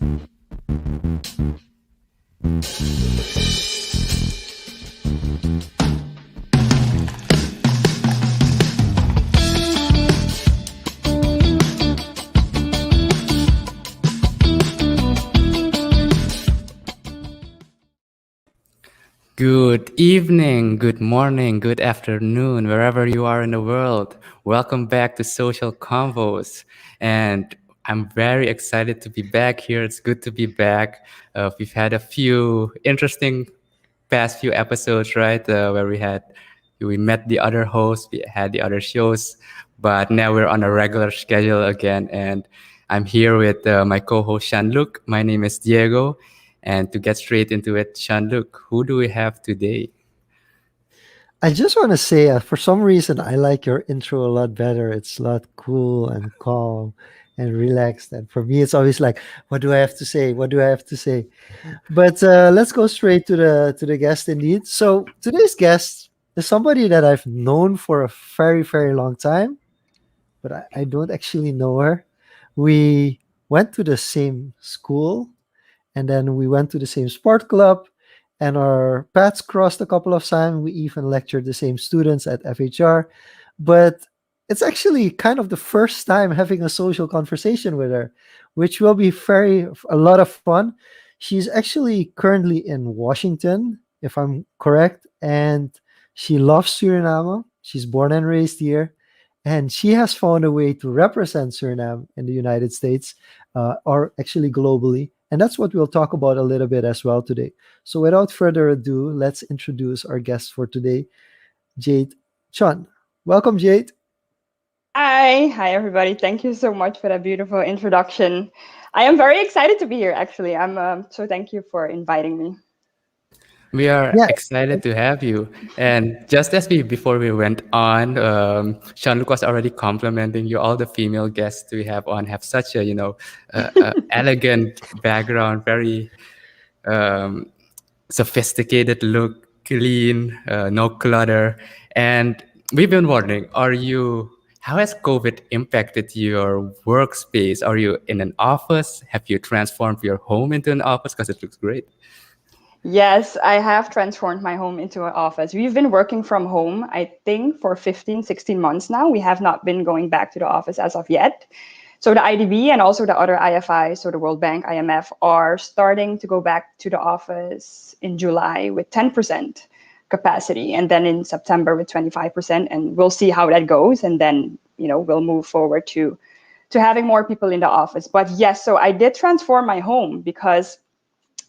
Good evening, good morning, good afternoon, wherever you are in the world. Welcome back to Social Confoes. And I'm very excited to be back here. It's good to be back. We've had a few interesting past few episodes, right? Where we met the other hosts, we had the other shows, but now we're on a regular schedule again. And I'm here with my co-host Jean-Luc. My name is Diego. And to get straight into it, Jean-Luc, who do we have today? I just want to say, for some reason, I like your intro a lot better. It's a lot cool and calm and relaxed. And for me, it's always like, what do I have to say? What do I have to say? But let's go straight to the guest, indeed. So today's guest is somebody that I've known for a very, very long time, but I don't actually know her. We went to the same school, and then we went to the same sport club, and our paths crossed a couple of times. We even lectured the same students at FHR, but it's actually kind of the first time having a social conversation with her, which will be a lot of fun. She's actually currently in Washington, if I'm correct, and she loves Suriname. She's born and raised here, and she has found a way to represent Suriname in the United States, or actually globally. And that's what we'll talk about a little bit as well today. So without further ado, let's introduce our guest for today, Jade Tjon. Welcome, Jade. Hi everybody. Thank you so much for that beautiful introduction. I am very excited to be here. Actually, so thank you for inviting me. We are Yeah, excited to have you. And just as before we went on, Jean-Luc was already complimenting you. All the female guests we have on have such a, elegant background, very um, sophisticated look, clean, no clutter. And we've been wondering, how has COVID impacted your workspace? Are you in an office? Have you transformed your home into an office? Because it looks great. Yes, I have transformed my home into an office. We've been working from home, I think, for 15, 16 months now. We have not been going back to the office as of yet. So the IDB and also the other IFI, so the World Bank, IMF, are starting to go back to the office in July with 10% capacity, and then in September with 25%. And we'll see how that goes. And then, we'll move forward to having more people in the office. But yes, so I did transform my home because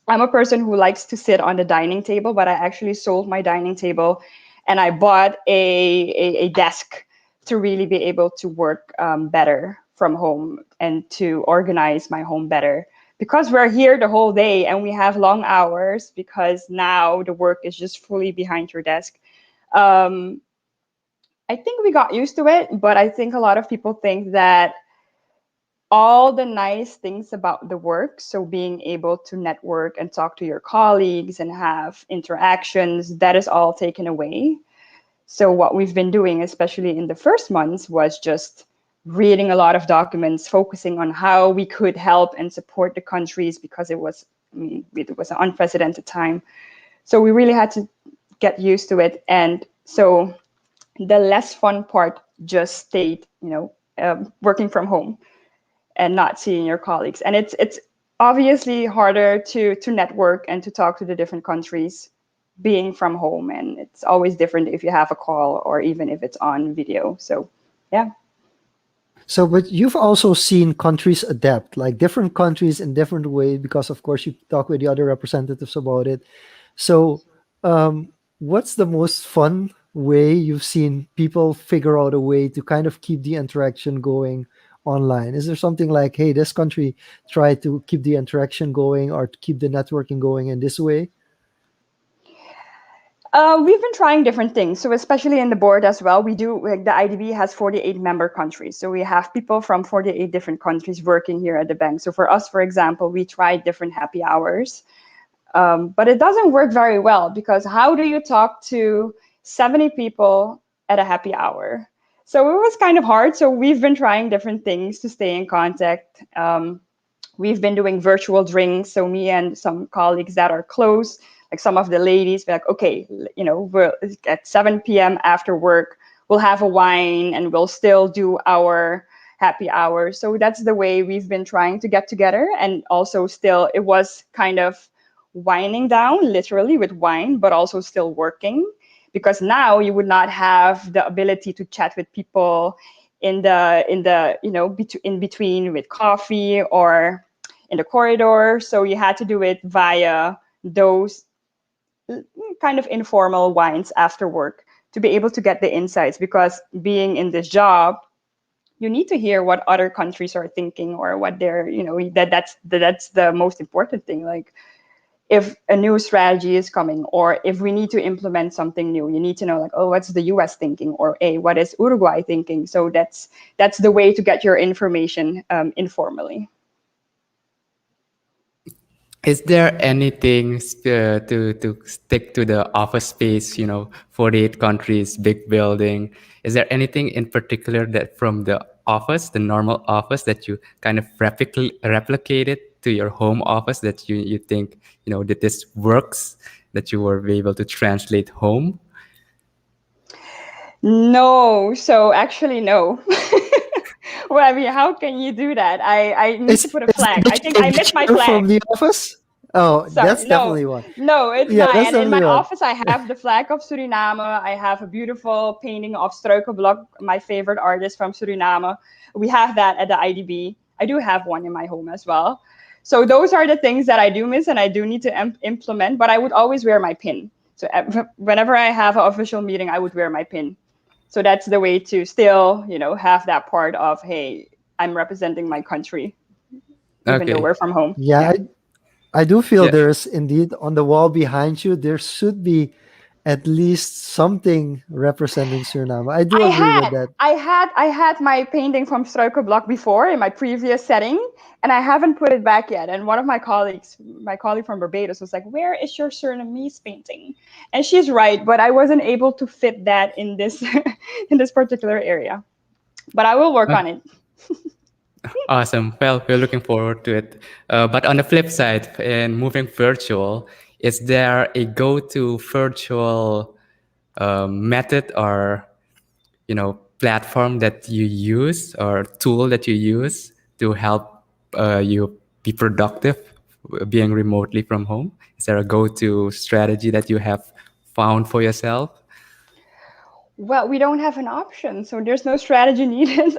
I'm a person who likes to sit on the dining table, but I actually sold my dining table and I bought a desk to really be able to work better from home and to organize my home better. Because we're here the whole day and we have long hours because now the work is just fully behind your desk. Um, I think we got used to it, but I think a lot of people think that all the nice things about the work, so being able to network and talk to your colleagues and have interactions, that is all taken away. So what we've been doing, especially in the first months, was just reading a lot of documents, focusing on how we could help and support the countries because it was an unprecedented time. So we really had to get used to it. And so the less fun part just stayed, working from home and not seeing your colleagues. And it's obviously harder to network and to talk to the different countries being from home. And it's always different if you have a call or even if it's on video. So, yeah. So, but you've also seen countries adapt, like different countries in different ways, because of course you talk with the other representatives about it. So, what's the most fun way you've seen people figure out a way to kind of keep the interaction going online? Is there something like, hey, this country tried to keep the interaction going or to keep the networking going in this way? We've been trying different things. So especially in the board as well, we do, like the IDB has 48 member countries. So we have people from 48 different countries working here at the bank. So for us, for example, we tried different happy hours, but it doesn't work very well because how do you talk to 70 people at a happy hour? So it was kind of hard. So we've been trying different things to stay in contact. We've been doing virtual drinks. So me and some colleagues that are close, like some of the ladies, we're like, okay, we're at 7 p.m. after work, we'll have a wine and we'll still do our happy hour. So that's the way we've been trying to get together. And also still, it was kind of winding down literally with wine, but also still working, because now you would not have the ability to chat with people in between with coffee or in the corridor. So you had to do it via those kind of informal wines after work to be able to get the insights, because being in this job, you need to hear what other countries are thinking, or what they're, that's the most important thing. Like, if a new strategy is coming, or if we need to implement something new, you need to know, like, oh, what's the US thinking, or what is Uruguay thinking? So that's the way to get your information informally. Is there anything to stick to the office space? 48 countries, big building. Is there anything in particular that from the office, the normal office, that you kind of replicated to your home office, that you think that this works, that you were able to translate home? No, so actually, no. Well, I mean, how can you do that? I need Is to put a is flag. the, I think is I the missed my chair from flag. the office? Oh, Sorry, that's no, definitely one. no, it's Yeah, not. that's And in my definitely one. office, I have the flag of Suriname. I have a beautiful painting of Struikenblok, my favorite artist from Suriname. We have that at the IDB. I do have one in my home as well. So those are the things that I do miss and I do need to implement. But I would always wear my pin. So whenever I have an official meeting, I would wear my pin. So that's the way to still, have that part of, hey, I'm representing my country, even though we're Okay. from home. Yeah, Yeah. I do feel Yeah. there's indeed on the wall behind you, there should be at least something representing Suriname. I do I agree with had, that. I had my painting from Struikenblok before in my previous setting, and I haven't put it back yet. And one of my colleague from Barbados, was like, "Where is your Surinamese painting?" And she's right, but I wasn't able to fit that in this in this particular area. But I will work on it. Awesome. Well, we're looking forward to it. But on the flip side, in moving virtual, is there a go-to virtual method or platform that you use or tool that you use to help you be productive being remotely from home? Is there a go-to strategy that you have found for yourself? Well, we don't have an option, so there's no strategy needed.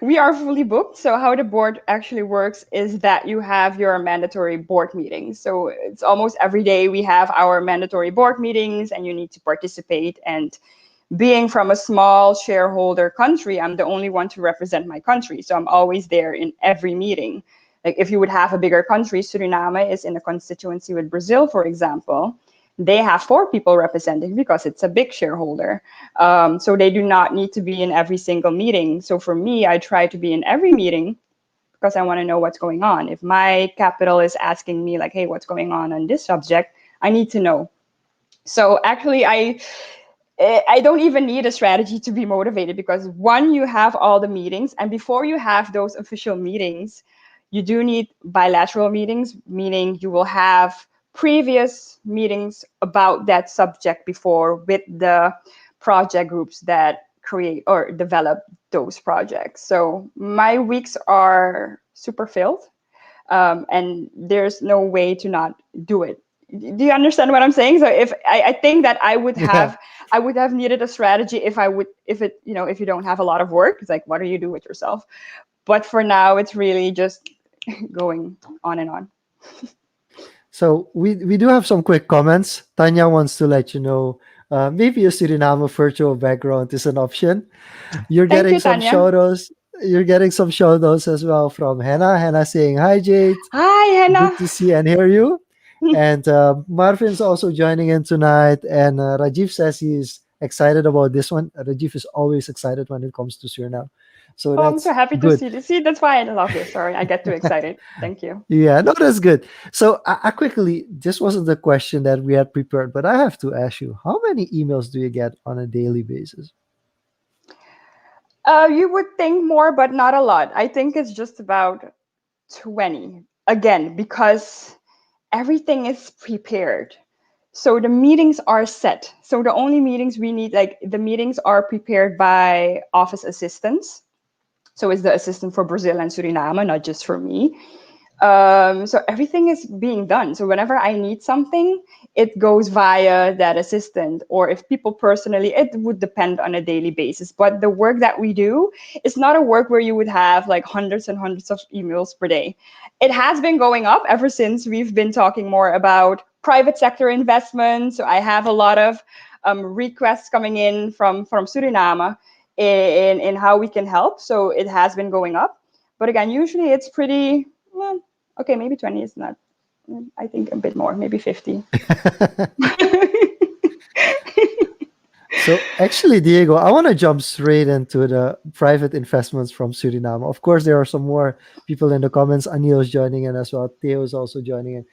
We are fully booked. So how the board actually works is that you have your mandatory board meetings. So it's almost every day we have our mandatory board meetings, and you need to participate. And being from a small shareholder country, I'm the only one to represent my country. So I'm always there in every meeting. Like, if you would have a bigger country, Suriname is in a constituency with Brazil, for example. They have 4 people representing because it's a big shareholder. So they do not need to be in every single meeting. So for me, I try to be in every meeting because I want to know what's going on. If my capital is asking me, like, hey, what's going on this subject, I need to know. So actually, I don't even need a strategy to be motivated, because one, you have all the meetings, and before you have those official meetings, you do need bilateral meetings, meaning you will have previous meetings about that subject before with the project groups that create or develop those projects. So my weeks are super filled, and there's no way to not do it. Do you understand what I'm saying? So if I think that Yeah. I would have needed a strategy if you don't have a lot of work. It's like, what do you do with yourself? But for now, it's really just going on and on. So we do have some quick comments. Tanya wants to let you know maybe a Suriname virtual background is an option. You're Thank getting you, some Tanya. shout outs. You're getting some shout outs as well from Hannah. Hannah saying, "Hi, Jade. Hi, Hannah. Good to see and hear you." And Marvin's also joining in tonight. And Rajiv says he's excited about this one. Rajiv is always excited when it comes to Suriname. So Oh, I'm so that's happy to good. see this. See, that's why I love this. Sorry, I get too excited. Thank you. Yeah, no, that's good. So I quickly, this wasn't the question that we had prepared, but I have to ask you, how many emails do you get on a daily basis? You would think more, but not a lot. I think it's just about 20. Again, because everything is prepared. So the meetings are set. So the only meetings we need, like the meetings are prepared by office assistants. So it's the assistant for Brazil and Suriname, not just for me. So everything is being done. So whenever I need something, it goes via that assistant. Or if people personally, it would depend on a daily basis. But the work that we do is not a work where you would have like hundreds and hundreds of emails per day. It has been going up ever since we've been talking more about private sector investment. So I have a lot of requests coming in from Suriname in how we can help. So it has been going up. But again, usually it's pretty, well, okay, maybe 20 is not, I think a bit more, maybe 50. So actually, Diego, I want to jump straight into the private investments from Suriname. Of course, there are some more people in the comments. Anil is joining in as well. Theo is also joining in.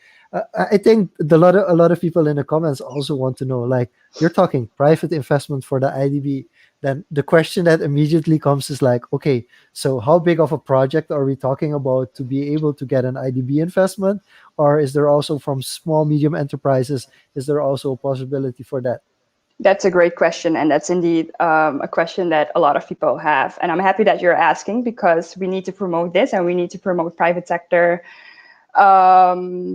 I think a lot of people in the comments also want to know, like, you're talking private investment for the IDB. Then the question that immediately comes is like, okay, so how big of a project are we talking about to be able to get an IDB investment? Or is there also from small, medium enterprises, is there also a possibility for that? That's a great question. And that's indeed a question that a lot of people have. And I'm happy that you're asking, because we need to promote this and we need to promote private sector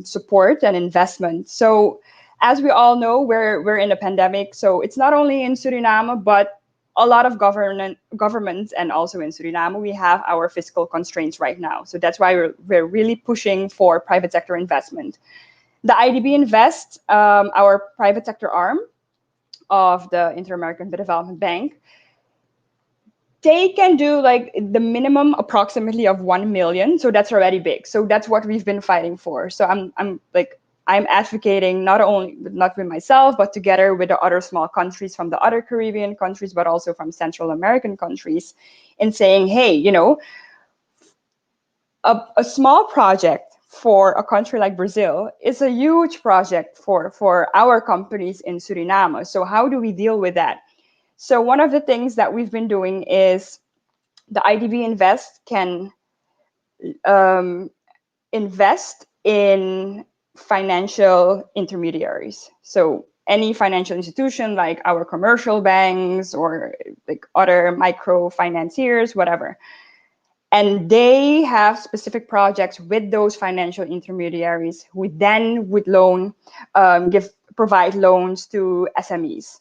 support and investment. So as we all know, we're in a pandemic. So it's not only in Suriname, but a lot of governments and also in Suriname, we have our fiscal constraints right now. So that's why we're really pushing for private sector investment. The IDB Invest, our private sector arm of the Inter-American Development Bank, they can do like the minimum approximately of 1 million. So that's already big. So that's what we've been fighting for. So I'm advocating not with myself, but together with the other small countries from the other Caribbean countries, but also from Central American countries, in saying, hey, a small project for a country like Brazil is a huge project for our companies in Suriname. So how do we deal with that? So one of the things that we've been doing is the IDB Invest can invest in financial intermediaries. So any financial institution like our commercial banks or like other microfinanciers, whatever. And they have specific projects with those financial intermediaries who then would provide loans to SMEs.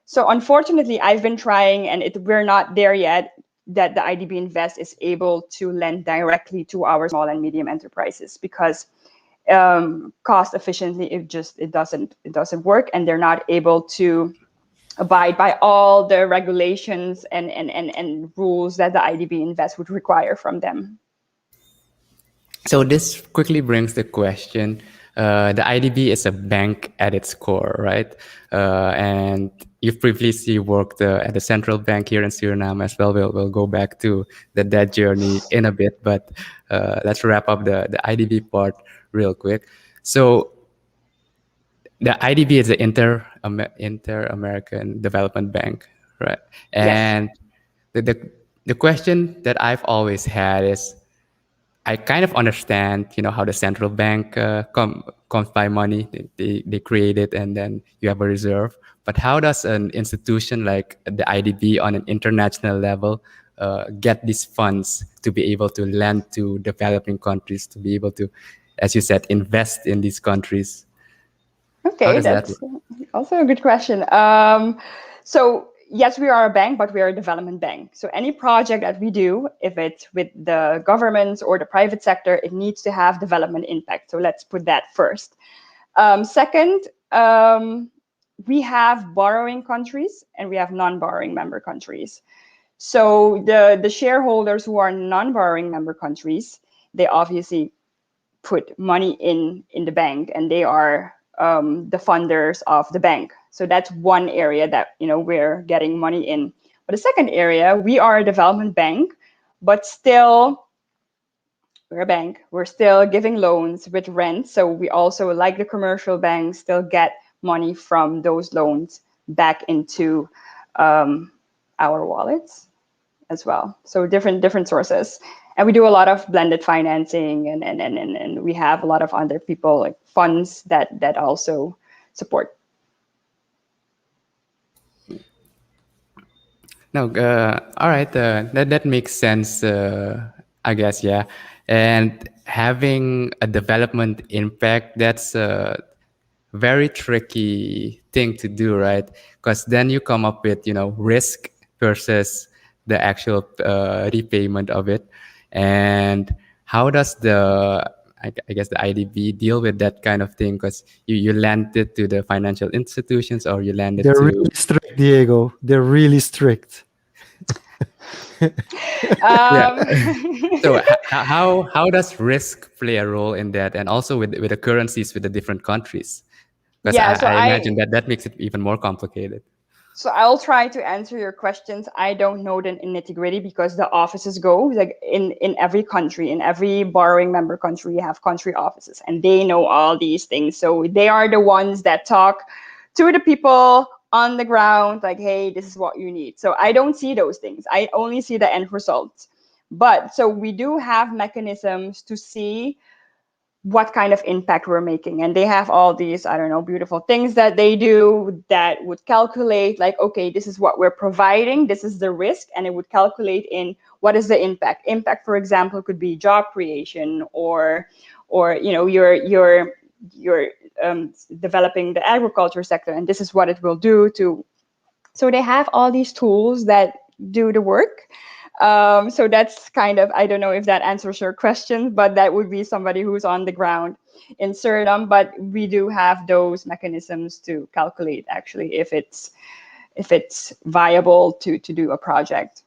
So unfortunately, I've been trying, and we're not there yet, that the IDB Invest is able to lend directly to our small and medium enterprises, because cost efficiently, it doesn't work, and they're not able to abide by all the regulations and rules that the IDB Invest would require from them. So this quickly brings the question. The IDB is a bank at its core, right? And you've previously worked at the central bank here in Suriname as well. We'll go back to that journey in a bit, but let's wrap up the IDB part real quick. So the IDB is the Inter-American Development Bank, right? Yes. And the question that I've always had is, I kind of understand, how the central bank comes by money. They create it, and then you have a reserve. But how does an institution like the IDB on an international level get these funds to be able to lend to developing countries, to be able to, as you said, invest in these countries? How Okay, does that work? that's also a good question. So yes, we are a bank, but we are a development bank. So any project that we do, if it's with the government or the private sector, it needs to have development impact. So let's put that first. Second, we have borrowing countries and we have non-borrowing member countries. So the shareholders who are non-borrowing member countries, they obviously put money in the bank, and they are the funders of the bank. So that's one area that we're getting money in. But the second area, we are a development bank, but still we're a bank. We're still giving loans with rent. So we also, like the commercial banks, still get money from those loans back into our wallets as well. So different sources. And we do a lot of blended financing, and we have a lot of other people like funds that also support. No, all right. That makes sense. I guess, yeah. And having a development impact, that's a very tricky thing to do, right? Because then you come up with, risk versus the actual repayment of it. And how does I guess the IDB deal with that kind of thing? Because you lend it to the financial institutions, or you lend it They're to. really strict, Diego. They're really strict. Yeah. Um, So how does risk play a role in that, and also with the currencies with the different countries? Because yeah, I imagine that makes it even more complicated. so I'll try to answer your questions. I don't know the nitty gritty because the offices go like in every country, in every borrowing member country, you have country offices, and they know all these things. So they are the ones that talk to the people on the ground, like, hey, this is what you need. So I don't see those things. I only see the end results. But so we do have mechanisms to see what kind of impact we're making, and they have all these, I don't know, beautiful things that they do that would calculate like, okay, this is what we're providing, this is the risk, and it would calculate in what is the impact. For example, could be job creation, or you're developing the agriculture sector, and this is what it will do to. So they have all these tools that do the work. So that's kind of, I don't know if that answers your question, but that would be somebody who's on the ground in Suriname. But we do have those mechanisms to calculate actually if it's viable to do a project.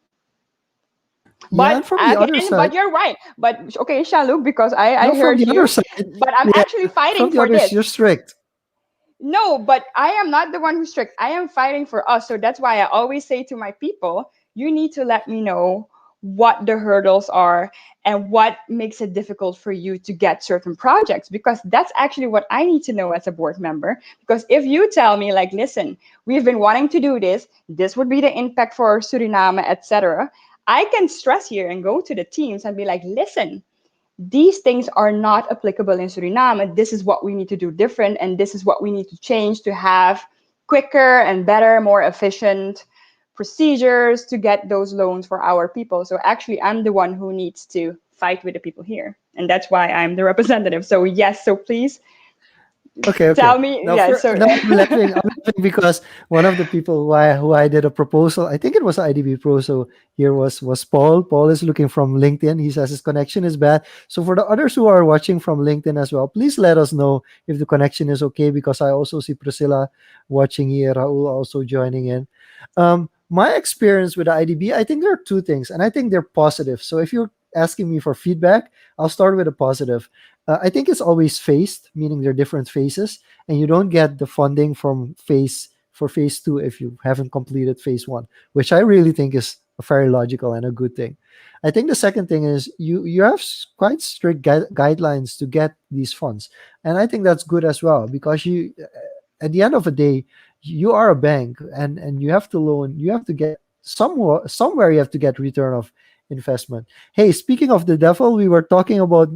Yeah, But and from the other again, but side, you're right. But okay, Shaluk, because I no, from heard the other you, side, but I'm yeah, actually fighting from the for others, this. you're strict. No, but I am not the one who's strict. I am fighting for us. So that's why I always say to my people, you need to let me know what the hurdles are and what makes it difficult for you to get certain projects, because that's actually what I need to know as a board member. Because if you tell me like, listen, we've been wanting to do this would be the impact for Suriname, etc., I can stress here and go to the teams and be like, listen, these things are not applicable in Suriname. This is what we need to do different, and this is what we need to change to have quicker and better, more efficient procedures to get those loans for our people. So actually, I'm the one who needs to fight with the people here, and that's why I'm the representative. So yes, so please Okay, okay. tell me. Now Yeah, for so now I'm laughing. I'm laughing because one of the people who I did a proposal, I think it was IDB Pro. So here was Paul. Paul is looking from LinkedIn. He says his connection is bad. So for the others who are watching from LinkedIn as well, please let us know if the connection is okay, because I also see Priscilla watching here, Raul also joining in. My experience with the IDB, I think there are two things, and I think they're positive. So if you're asking me for feedback, I'll start with a positive. I think it's always phased, meaning there are different phases, and you don't get the funding from phase two if you haven't completed phase one, which I really think is a very logical and a good thing. I think the second thing is you have quite strict guidelines to get these funds, and I think that's good as well, because you at the end of the day you are a bank, and you have to loan, you have to get somewhere you have to get return of investment. Hey, speaking of the devil, we were talking about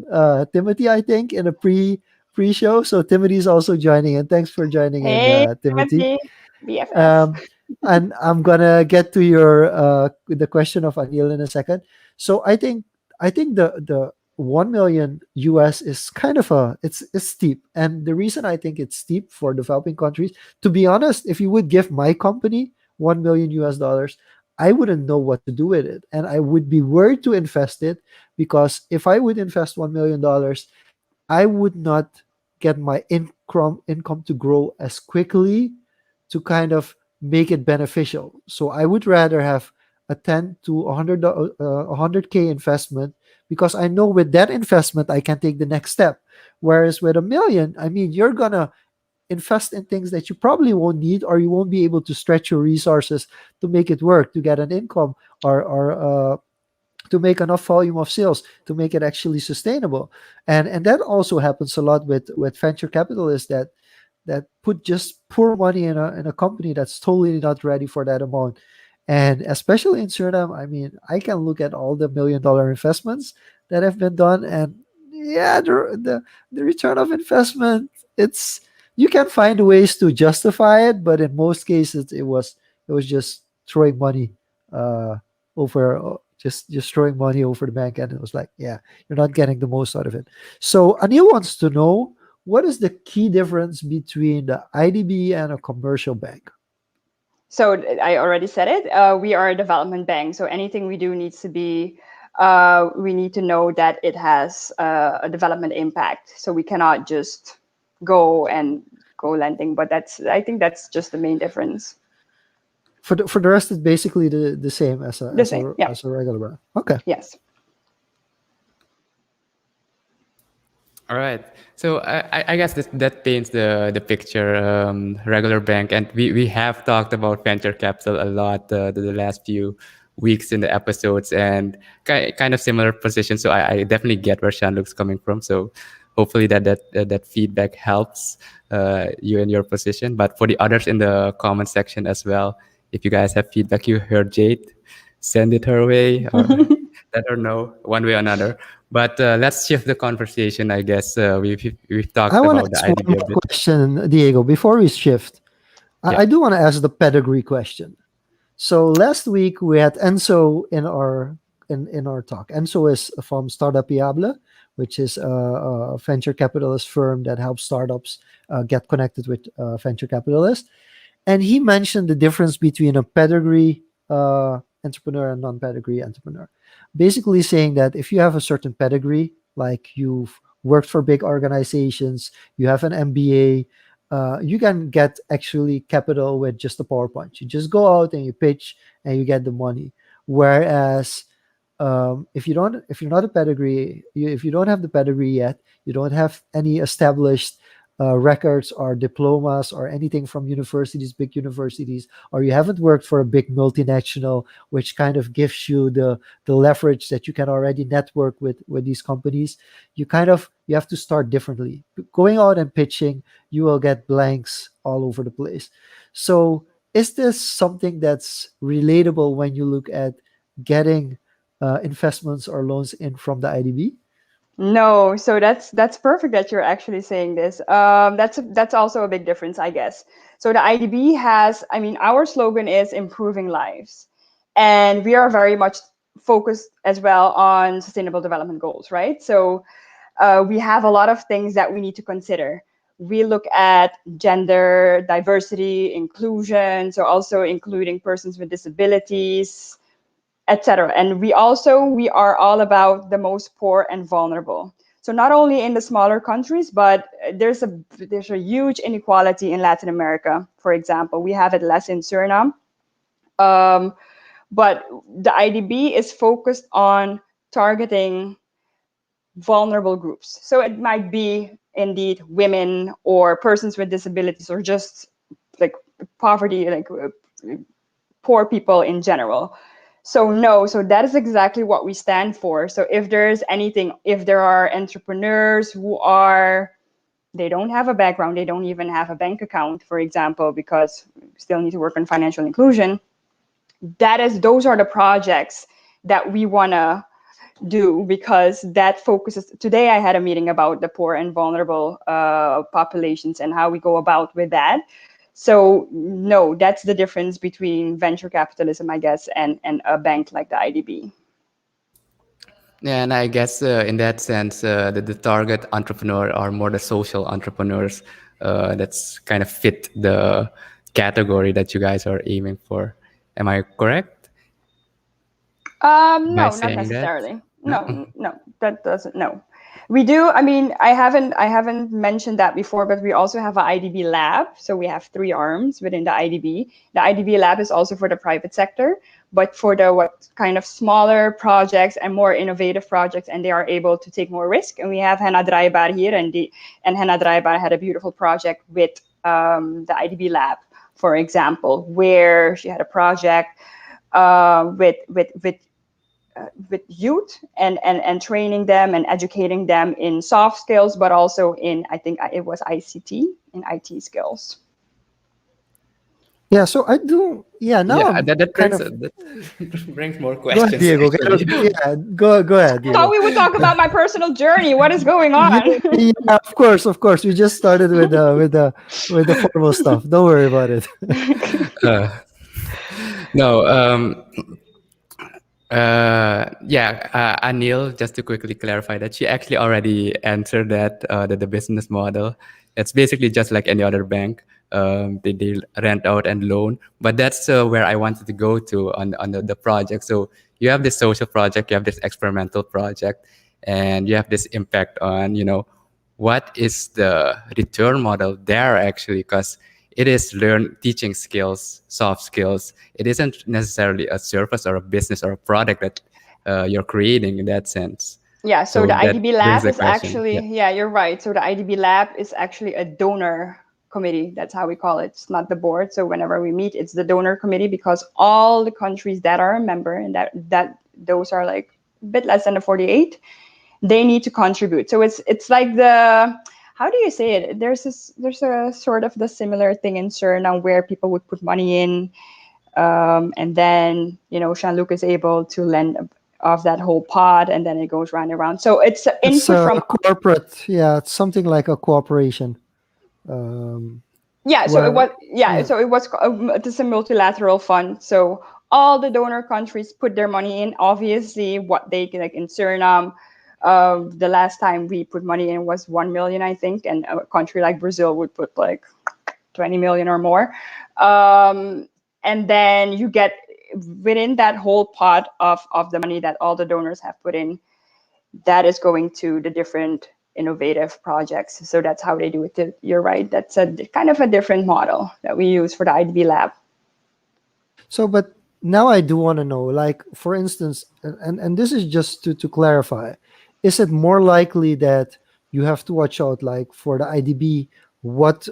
Timothy, I think, in a pre-show. So Timothy is also joining in. Thanks for joining in, hey, Timothy. Timothy, BFF. Um, and I'm gonna get to your the question of Anil in a second. So I think the 1 million US is kind of it's steep, and the reason I think it's steep for developing countries, to be honest, if you would give my company 1 million US dollars, I wouldn't know what to do with it, and I would be worried to invest it, because if I would invest $1 million, I would not get my income to grow as quickly to kind of make it beneficial. So I would rather have a 10 to 100 100K investment, because I know with that investment I can take the next step. Whereas with a million, I mean, you're gonna invest in things that you probably won't need, or you won't be able to stretch your resources to make it work, to get an income, or to make enough volume of sales to make it actually sustainable. And that also happens a lot with venture capitalists that put just pour money in a company that's totally not ready for that amount. And especially in Suriname, I mean, I can look at all the $1 million investments that have been done, and yeah, the return of investment, it's, you can find ways to justify it, but in most cases, it was just throwing money uh, over, just throwing money over the bank, and it was like, yeah, you're not getting the most out of it. So Anil wants to know, what is the key difference between the IDB and a commercial bank? So I already said it. We are a development bank, so anything we do needs to be. We need to know that it has a development impact. So we cannot just go lending. But I think that's just the main difference. For the rest, it's basically the same as a The same, yeah. regular bank. Okay. Yes. All right. So I guess that paints the picture, regular bank. And we have talked about venture capital a lot the last few weeks in the episodes, and kind of similar positions. So I definitely get where Shanluk's coming from. So hopefully that feedback helps you in your position. But for the others in the comment section as well, if you guys have feedback you heard Jade, send it her way, or let her know one way or another. But let's shift the conversation. I guess we've I talked want to about the ask one IDB a more bit. question, Diego, before we shift. Yeah. I do want to ask the pedigree question. So last week we had Enzo in our talk. Enzo is from Startup Viable, which is a venture capitalist firm that helps startups get connected with venture capitalists. And he mentioned the difference between a pedigree entrepreneur and non-pedigree entrepreneur. Basically saying that if you have a certain pedigree, like you've worked for big organizations, you have an MBA, you can get actually capital with just a PowerPoint. You just go out and you pitch and you get the money. Whereas if you're not a pedigree, if you don't have the pedigree yet, you don't have any established records or diplomas or anything from universities, big universities, or you haven't worked for a big multinational, which kind of gives you the leverage that you can already network with these companies. You have to start differently. Going out and pitching, you will get blanks all over the place. So is this something that's relatable when you look at getting investments or loans in from the IDB? No, so that's perfect that you're actually saying this. That's also a big difference, I guess. So the IDB has, I mean, our slogan is improving lives, and we are very much focused as well on sustainable development goals, right? So we have a lot of things that we need to consider. We look at gender diversity, inclusion, so also including persons with disabilities, etc. And we are all about the most poor and vulnerable. So not only in the smaller countries, but there's a huge inequality in Latin America. For example, we have it less in Suriname, but the IDB is focused on targeting vulnerable groups. So it might be indeed women or persons with disabilities, or just like poverty, like poor people in general. So no, so that is exactly what we stand for. So if there's anything, if there are entrepreneurs who are, they don't have a background, they don't even have a bank account, for example, because we still need to work on financial inclusion, those are the projects that we want to do, because that focuses. Today I had a meeting about the poor and vulnerable populations and how we go about with that. So no, that's the difference between venture capitalism, I guess, and a bank like the IDB. Yeah, and I guess in that sense, the target entrepreneur are more the social entrepreneurs that's kind of fit the category that you guys are aiming for. Am I correct by No, not saying that? necessarily. No. No, that doesn't. No, we do. I mean, I haven't mentioned that before, but we also have an IDB lab. So we have three arms within the IDB. The IDB lab is also for the private sector, but for the what kind of smaller projects and more innovative projects, and they are able to take more risk. And we have Hannah Draaibaar here, and Hannah Draaibaar had a beautiful project with the IDB lab, for example, where she had a project with youth and training them and educating them in soft skills, but also in, I think it was ICT, in IT skills. Yeah, so I do. Yeah, now Yeah, I'm that kind brings of. that brings more Go ahead, questions Diego. actually. Yeah, go ahead, I thought Diego. we would talk about my personal journey. What is going Yeah, on? yeah, of course, of course. We just started with the formal stuff. Don't worry about it. Uh, no, yeah, Anil, just to quickly clarify that she actually already answered that the business model. It's basically just like any other bank. They rent out and loan, but that's where I wanted to go to on the project. So you have this social project, you have this experimental project, and you have this impact on what is the return model there actually, because it is learn teaching skills, soft skills. It isn't necessarily a service or a business or a product that you're creating in that sense. Yeah, so So the that IDB brings lab the is question. actually, Yeah. yeah, you're right. So the IDB lab is actually a donor committee. That's how we call it. It's not the board. So whenever we meet, it's the donor committee because all the countries that are a member, and that those are like a bit less than the 48, they need to contribute. So it's like the, how do you say it? There's a sort of the similar thing in Suriname where people would put money in, and then Jean-Luc is able to lend off that whole pot, and then it goes round and round. So it's It's input a from, corporate. Yeah, it's something like a cooperation. Um, yeah. So it where was, yeah. yeah, So it was it's a multilateral fund. So all the donor countries put their money in. Obviously, what they like in Suriname. The last time we put money in was 1 million, I think, and a country like Brazil would put like 20 million or more. And then you get within that whole pot of the money that all the donors have put in, that is going to the different innovative projects. So that's how they do it. You're right. That's a kind of a different model that we use for the IDB lab. so, but now I do want to know, like, for instance, and this is just to clarify, is it more likely that you have to watch out, like, for the IDB, what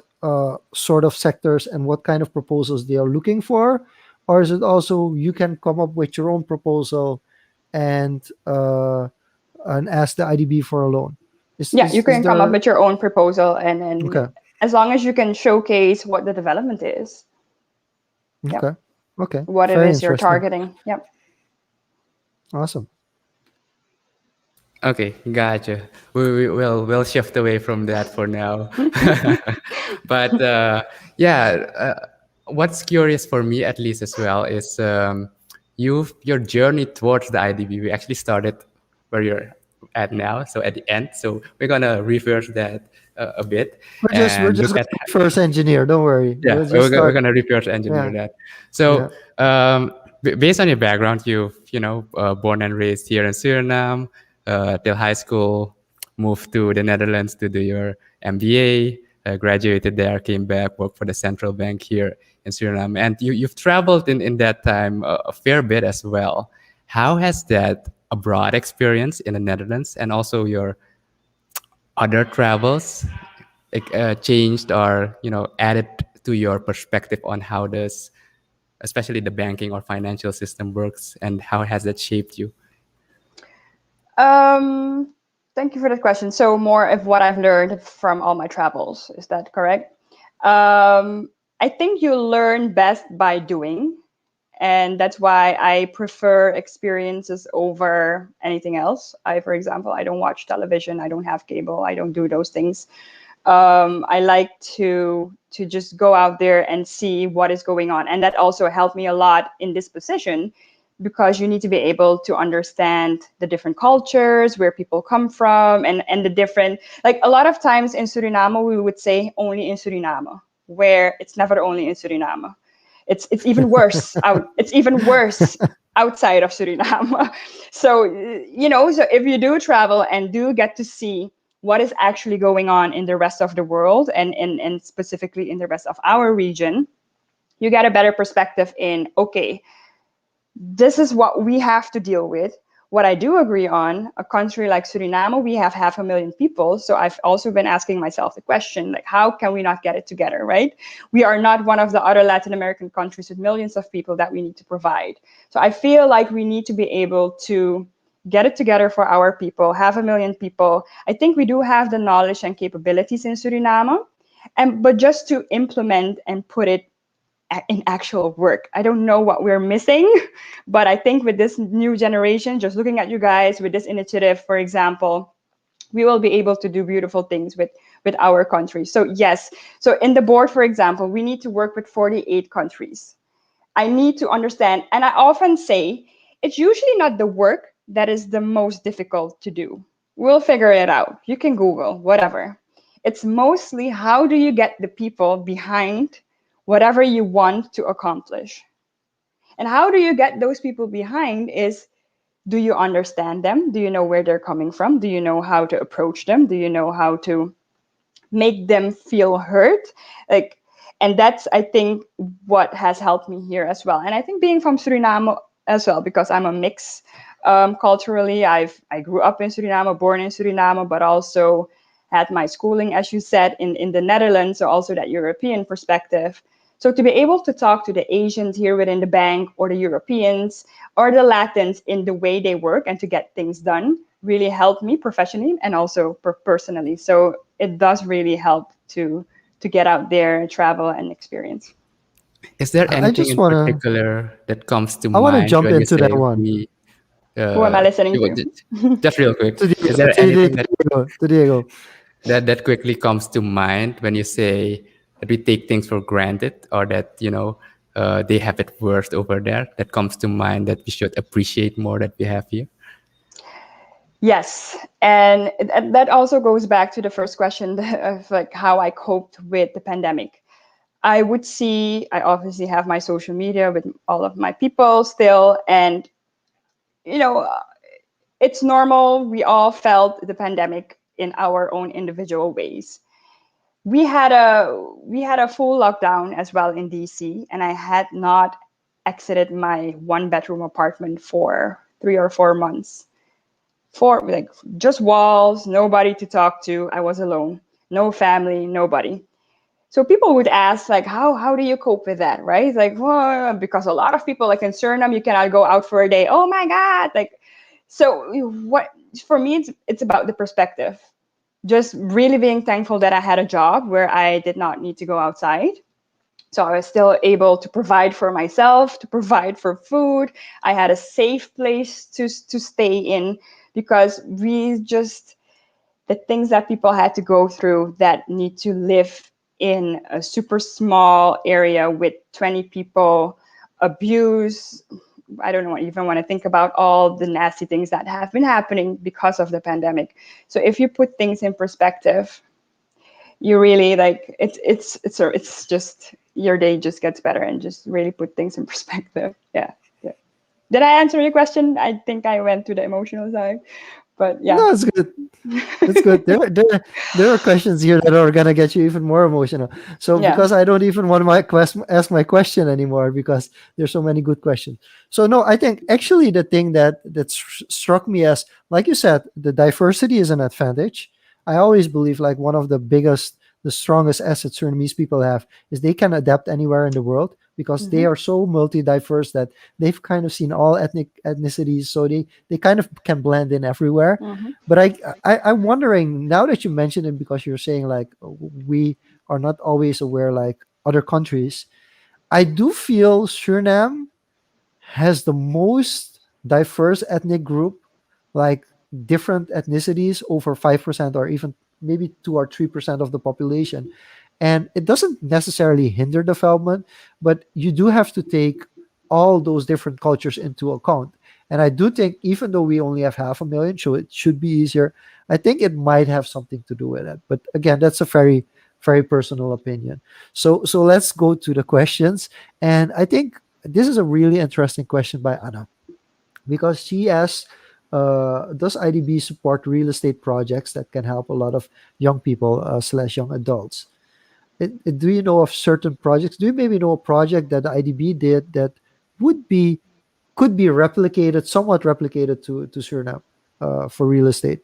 sort of sectors and what kind of proposals they are looking for? Or is it also you can come up with your own proposal and ask the IDB for a loan? Yeah, you Is can come up there with your own proposal, and okay? as long as you can showcase what the development is, yep, Okay, okay, what it very is you're interesting, targeting. Yep. awesome. Okay, gotcha. We'll shift away from that for now. But yeah, what's curious for me at least as well is your journey towards the IDB. We actually started where you're at now, so at the end. So we're gonna reverse that a bit We're and just look at gonna first engineer. Don't worry. yeah, We'll just we're start. gonna reverse engineer Yeah, that. So, yeah. based on your background, born and raised here in Suriname, till high school, moved to the Netherlands to do your MBA, graduated there, came back, worked for the central bank here in Suriname, and you've traveled in that time a fair bit as well. How has that abroad experience in the Netherlands and also your other travels like, changed or added to your perspective on how does especially the banking or financial system works and how has that shaped you? Um, Thank you for that question. So more of what I've learned from all my travels, is that correct? I think you learn best by doing, and that's why I prefer experiences over anything else. For example, I don't watch television, I don't have cable, I don't do those things. I like to just go out there and see what is going on, and that also helped me a lot in this position because you need to be able to understand the different cultures, where people come from, and the different, like a lot of times in Suriname we would say only in Suriname, where it's never only in Suriname. It's even worse out. It's even worse outside of Suriname. So so if you do travel and do get to see what is actually going on in the rest of the world, and specifically in the rest of our region, you get a better perspective in, okay, this is what we have to deal with. What I do agree on, a country like Suriname, we have 500,000 people. So I've also been asking myself the question, like, how can we not get it together, right? We are not one of the other Latin American countries with millions of people that we need to provide. So I feel like we need to be able to get it together for our people, 500,000 people. I think we do have the knowledge and capabilities in Suriname, but just to implement and put it in actual work. I don't know what we're missing, but I think with this new generation, just looking at you guys with this initiative, for example, we will be able to do beautiful things with our country. So yes, so in the board, for example, we need to work with 48 countries. I need to understand, and I often say it's usually not the work that is the most difficult to do. We'll figure it out. You can Google, whatever. It's mostly how do you get the people behind whatever you want to accomplish. And how do you get those people behind is, do you understand them? Do you know where they're coming from? Do you know how to approach them? Do you know how to make them feel heard? Like, and that's, I think, what has helped me here as well. And I think being from Suriname as well, because I'm a mix culturally. I grew up in Suriname, born in Suriname, but also had my schooling, as you said, in the Netherlands, so also that European perspective. So to be able to talk to the Asians here within the bank, or the Europeans, or the Latins in the way they work and to get things done really helped me professionally and also personally. So it does really help to get out there, travel, and experience. Is there I anything just in wanna particular that comes to I wanna mind jump when you into that say one. we Who am I listening you would to? just real quick? To Is Diego, there anything that to Diego. that quickly comes to mind when you say that we take things for granted, or that they have it worse over there, that comes to mind that we should appreciate more that we have here? Yes, and that also goes back to the first question of like how I coped with the pandemic. I would see, I obviously have my social media with all of my people still, and you know, it's normal. We all felt the pandemic in our own individual ways. We had a full lockdown as well in DC, and I had not exited my one bedroom apartment for 3 or 4 months. For like just walls, nobody to talk to. I was alone, no family, nobody. So people would ask like, how do you cope with that, right? Like, well, because a lot of people, like in Suriname, you cannot go out for a day. Oh my God! Like, so what for me, it's about the perspective. Just really being thankful that I had a job where I did not need to go outside. So I was still able to provide for myself, to provide for food. I had a safe place to stay in, because we just, the things that people had to go through that need to live in a super small area with 20 people, abuse. I don't even want to think about all the nasty things that have been happening because of the pandemic. So if you put things in perspective, you really like it's just your day just gets better, and just really put things in perspective. Yeah. Yeah. Did I answer your question? I think I went to the emotional side, but yeah. No, it's good. It's good. There are questions here that are gonna get you even more emotional. So Yeah. because I don't even want ask my question anymore because there's so many good questions. So no, I think actually the thing that struck me as, like you said, the diversity is an advantage. I always believe like one of the biggest, the strongest assets Surinamese people have is they can adapt anywhere in the world because they Hmm. are so multi-diverse that they've kind of seen all ethnicities, so they kind of can blend in everywhere. Hmm. But I'm wondering now that you mentioned it, because you're saying like we are not always aware like other countries. I do feel Suriname has the most diverse ethnic group, like different ethnicities over 5% or even maybe 2 or 3% of the population. And it doesn't necessarily hinder development, but you do have to take all those different cultures into account. And I do think, even though we only have 500,000, so it should be easier, I think it might have something to do with it. But again, that's a very, very personal opinion. So let's go to the questions. And I think this is a really interesting question by Anna, because she asks, does IDB support real estate projects that can help a lot of young people slash young adults? Do you know of certain projects? Do you maybe know a project that the IDB did that would be could be replicated, somewhat replicated to Suriname for real estate?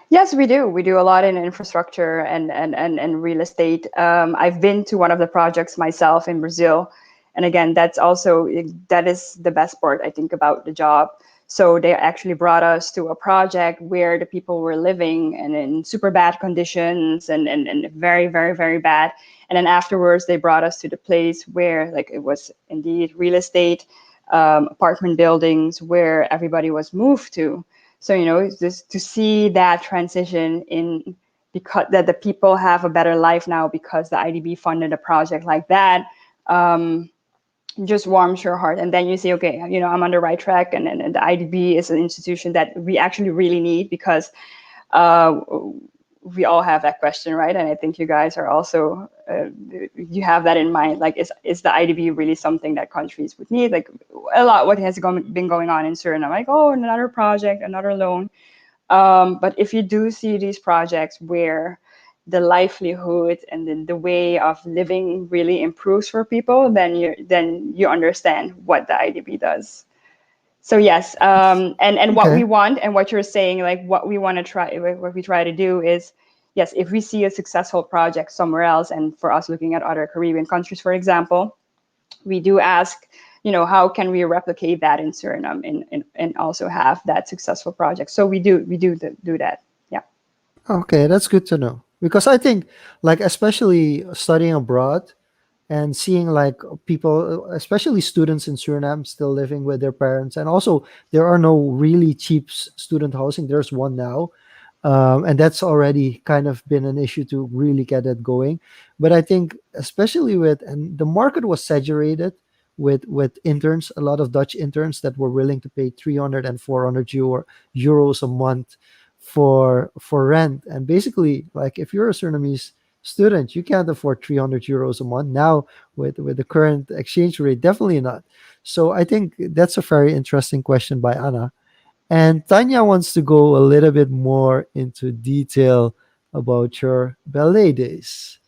Yes, we do. We do a lot in infrastructure and real estate. I've been to one of the projects myself in Brazil, and again, that is the best part I think about the job. So they actually brought us to a project where the people were living and in super bad conditions and very, very, very bad. And then afterwards, they brought us to the place where like it was indeed real estate, apartment buildings where everybody was moved to. So, just to see that transition in because that the people have a better life now because the IDB funded a project like that, just warms your heart. And then you say, okay, I'm on the right track, and the IDB is an institution that we actually really need because we all have that question, right? And I think you guys are also you have that in mind. Like, is the IDB really something that countries would need? Like a lot, what has been going on in Suriname, like, oh, another project, another loan. But if you do see these projects where the livelihood and the way of living really improves for people, then you understand what the IDB does. So yes, and what we Okay. want and what you're saying, like what we want to try, what we try to do is, yes, if we see a successful project somewhere else, and for us looking at other Caribbean countries, for example, we do ask, how can we replicate that in Suriname and also have that successful project. So we do that. Yeah. Okay, that's good to know. Because I think, like, especially studying abroad and seeing like people, especially students in Suriname, still living with their parents, and also there are no really cheap student housing. There's one now, and that's already kind of been an issue to really get it going. But I think, especially and the market was saturated with interns, a lot of Dutch interns that were willing to pay 300 and 400 euros a month for rent. And basically, like, if you're a Surinamese student, you can't afford 300 euros a month now with the current exchange rate. Definitely not. So I think that's a very interesting question by Anna. And Tanya wants to go a little bit more into detail about your ballet days.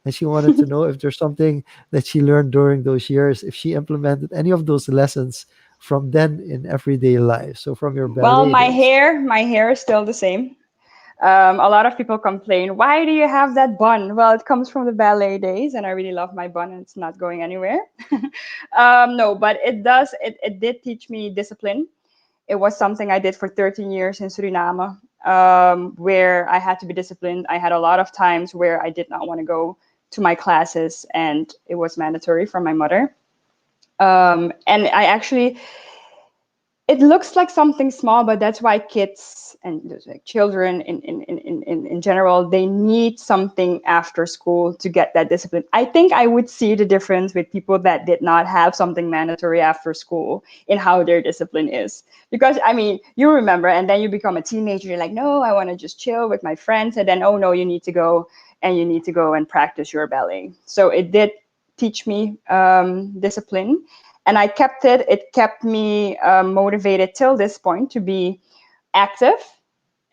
And she wanted to know if there's something that she learned during those years, if she implemented any of those lessons from then in everyday life. So from your Well, ballet my days. hair, my hair is still the same. A lot of people complain, why do you have that bun? Well, it comes from the ballet days, and I really love my bun, and it's not going anywhere. No, but it did teach me discipline. It was something I did for 13 years in Suriname, where I had to be disciplined. I had a lot of times where I did not want to go to my classes, and it was mandatory from my mother. And I actually, it looks like something small, but that's why kids and like children in general, they need something after school to get that discipline. I think I would see the difference with people that did not have something mandatory after school in how their discipline is. Because I mean, you remember, and then you become a teenager, you're like, no, I want to just chill with my friends. And then, oh no, you need to go and practice your ballet. So it did teach me discipline, and I kept it. It kept me motivated till this point to be active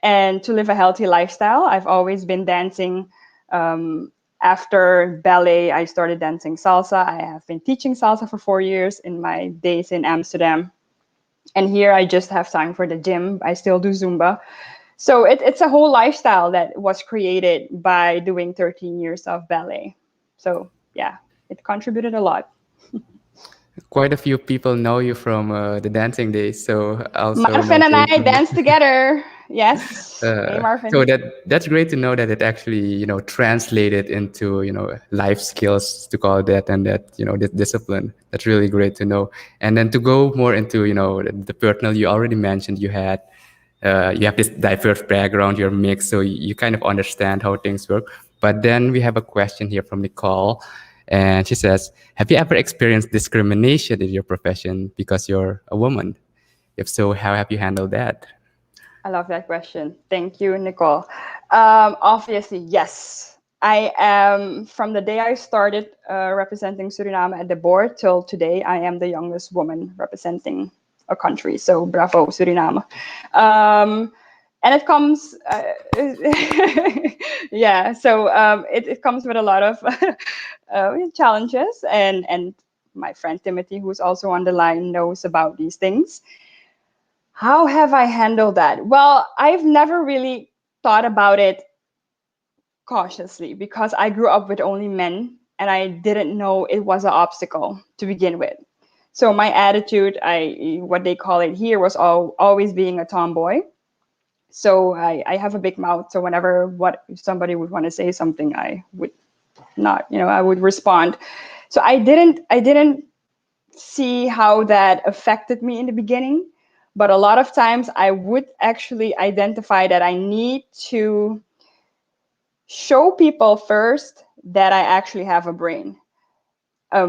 and to live a healthy lifestyle. I've always been dancing. After ballet, I started dancing salsa. I have been teaching salsa for 4 years in my days in Amsterdam. And here I just have time for the gym. I still do Zumba. So it's a whole lifestyle that was created by doing 13 years of ballet. So yeah, it contributed a lot. Quite a few people know you from the dancing days, so also Marvin and I noting. dance together. Yes. Hey, So Marvin. that's great to know that it actually translated into life skills, to call that, and that this discipline. That's really great to know. And then to go more into the personal, you already mentioned you have this diverse background, you're mixed, so you kind of understand how things work. But then we have a question here from Nicole, and she says, "Have you ever experienced discrimination in your profession because you're a woman? If so, how have you handled that?" I love that question. Thank you, Nicole. Obviously, yes. I am, from the day I started representing Suriname at the board till today, I am the youngest woman representing a country. So bravo, Suriname. And it comes, yeah, so it comes with a lot of challenges. And my friend Timothy, who's also on the line, knows about these things. How have I handled that? Well, I've never really thought about it cautiously because I grew up with only men and I didn't know it was an obstacle to begin with. So my attitude, what they call it here, was always being a tomboy. So I have a big mouth. So whenever if somebody would want to say something, I would not, I would respond. So I didn't see how that affected me in the beginning. But a lot of times I would actually identify that I need to show people first that I actually have a brain.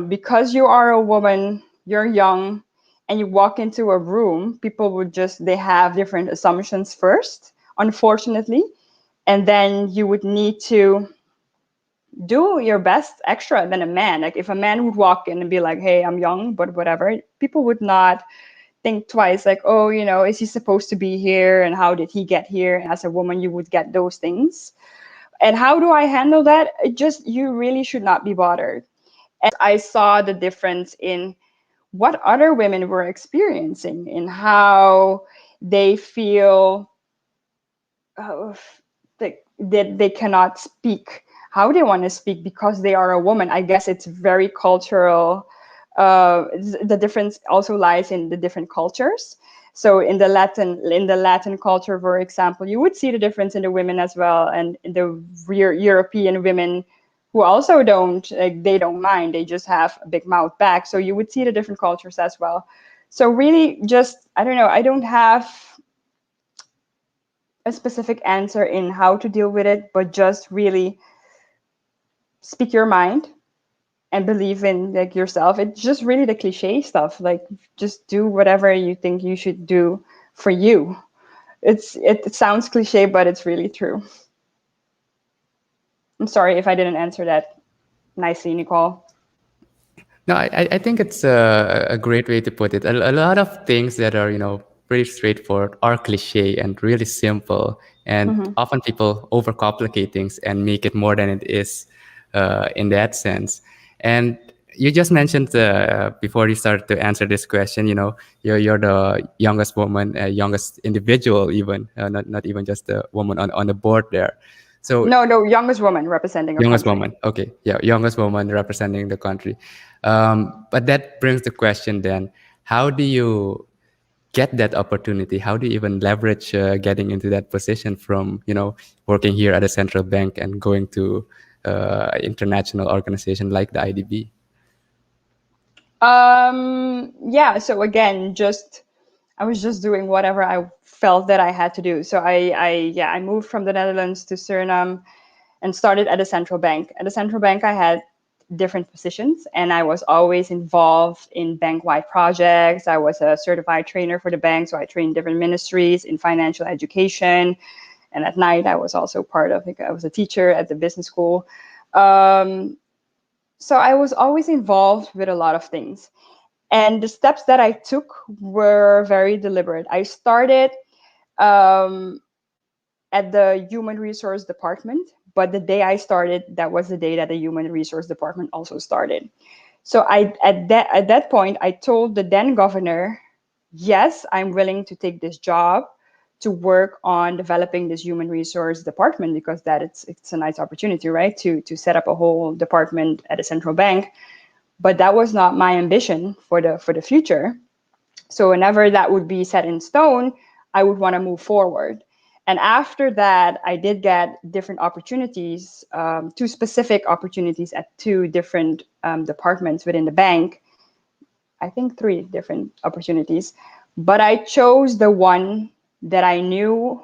Because you are a woman, you're young, and you walk into a room, people they have different assumptions first, unfortunately. And then you would need to do your best extra than a man. Like if a man would walk in and be like, hey, I'm young, but whatever, people would not think twice, like, oh, is he supposed to be here? And how did he get here? And as a woman, you would get those things. And how do I handle that? You really should not be bothered. I saw the difference in what other women were experiencing, in how they feel that they cannot speak, how they want to speak because they are a woman. I guess it's very cultural. The difference also lies in the different cultures. So in the Latin culture, for example, you would see the difference in the women as well, and in the European women who also they don't mind. They just have a big mouth back. So you would see the different cultures as well. So really, just I don't know. I don't have a specific answer in how to deal with it, but just really speak your mind and believe in like yourself. It's just really the cliche stuff. Like just do whatever you think you should do for you. It sounds cliche, but it's really true. I'm sorry if I didn't answer that nicely, Nicole. No, I think it's a great way to put it. A lot of things that are, pretty straightforward are cliche and really simple. And often people overcomplicate things and make it more than it is in that sense. And you just mentioned before you started to answer this question, you're the youngest woman, youngest individual, even not even just the woman on the board there. So no, youngest woman representing a youngest country. woman. Okay, yeah, youngest woman representing the country. But that brings the question then: how do you get that opportunity? How do you even leverage getting into that position from working here at a central bank and going to international organization like the IDB? Yeah. So again, I was just doing whatever I felt that I had to do. So I moved from the Netherlands to Suriname and started at a central bank. At a central bank, I had different positions, and I was always involved in bank-wide projects. I was a certified trainer for the bank, so I trained different ministries in financial education. And at night, I was also I was a teacher at the business school. So I was always involved with a lot of things. And the steps that I took were very deliberate. I started at the human resource department, but the day I started, that was the day that the human resource department also started. So at that point, I told the then governor, yes, I'm willing to take this job to work on developing this human resource department, because it's a nice opportunity, right? To set up a whole department at a central bank. But that was not my ambition for the future. So whenever that would be set in stone, I would want to move forward. And after that, I did get different opportunities, two specific opportunities at two different departments within the bank. I think three different opportunities. But I chose the one that I knew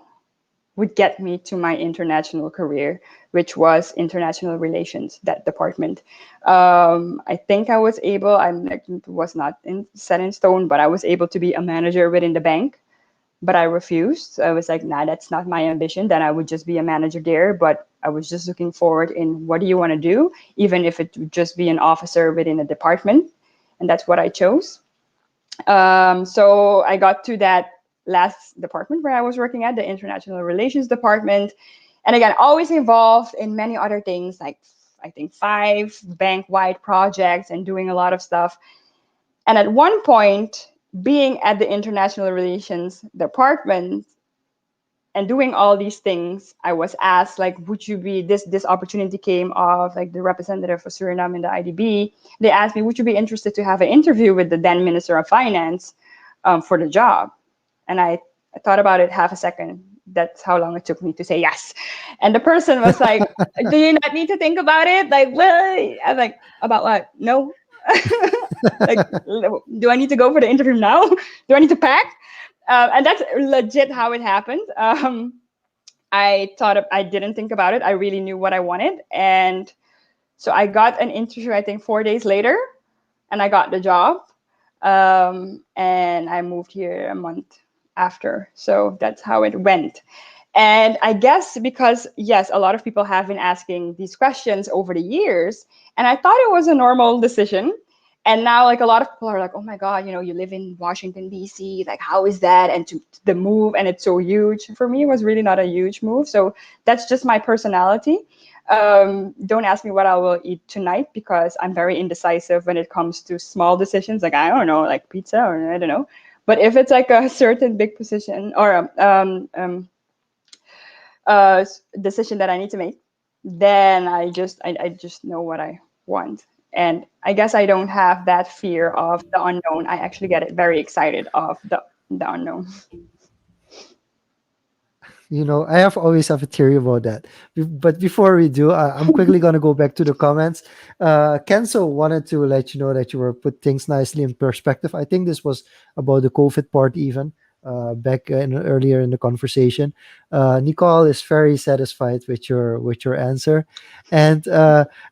would get me to my international career, which was international relations, that department. I think I was able, it was not set in stone, but I was able to be a manager within the bank. But I refused. I was like, nah, that's not my ambition. Then I would just be a manager there. But I was just looking forward in what do you want to do, even if it would just be an officer within a department. And that's what I chose. So I got to that last department where I was working at, the international relations department. And again, always involved in many other things, like I think 5 bank-wide projects and doing a lot of stuff. And at one point, being at the international relations department, and doing all these things, I was asked, like, would you be this opportunity came of like the representative for Suriname in the IDB. They asked me, would you be interested to have an interview with the then Minister of Finance for the job? And I thought about it half a second. That's how long it took me to say yes. And the person was like, do you not need to think about it? Like, what? I was like, about what? No. Like, do I need to go for the interview now? Do I need to pack? And that's legit how it happened. I didn't think about it. I really knew what I wanted. And so I got an interview, I think 4 days later, and I got the job. And I moved here a month after. So that's how it went. And I guess because, yes, a lot of people have been asking these questions over the years, and I thought it was a normal decision. And now, like, a lot of people are like, oh my God, you live in Washington, D.C., like, how is that? And to the move, and it's so huge. For me, it was really not a huge move. So that's just my personality. Don't ask me what I will eat tonight, because I'm very indecisive when it comes to small decisions. Like, I don't know, like pizza, or I don't know. But if it's like a certain big position or decision that I need to make, then I just know what I want. And I guess I don't have that fear of the unknown. I actually get very excited of the unknown. I have always have a theory about that. But before we do, I'm quickly going to go back to the comments. Kenzo wanted to let you know that you were put things nicely in perspective. I think this was about the COVID part even. Back earlier in the conversation, Nicole is very satisfied with your answer, and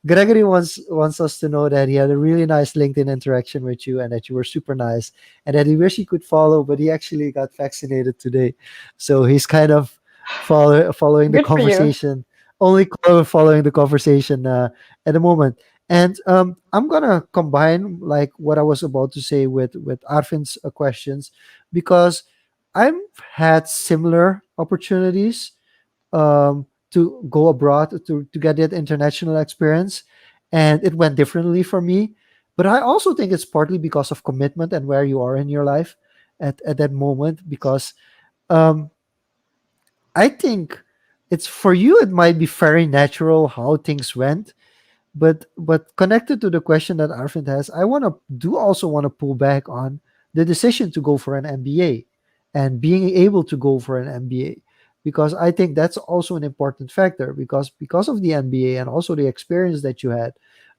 Gregory wants us to know that he had a really nice LinkedIn interaction with you, and that you were super nice, and that he wish he could follow, but he actually got vaccinated today, so he's kind of following the Good for you. conversation, following the conversation at the moment. And I'm gonna combine like what I was about to say with Arvin's questions, because I've had similar opportunities to go abroad to get that international experience, and it went differently for me. But I also think it's partly because of commitment and where you are in your life at that moment. Because um, I think it's for you, it might be very natural how things went, but connected to the question that Arvind has, I also want to pull back on the decision to go for an MBA and being able to go for an MBA, because I think that's also an important factor, because of the MBA and also the experience that you had,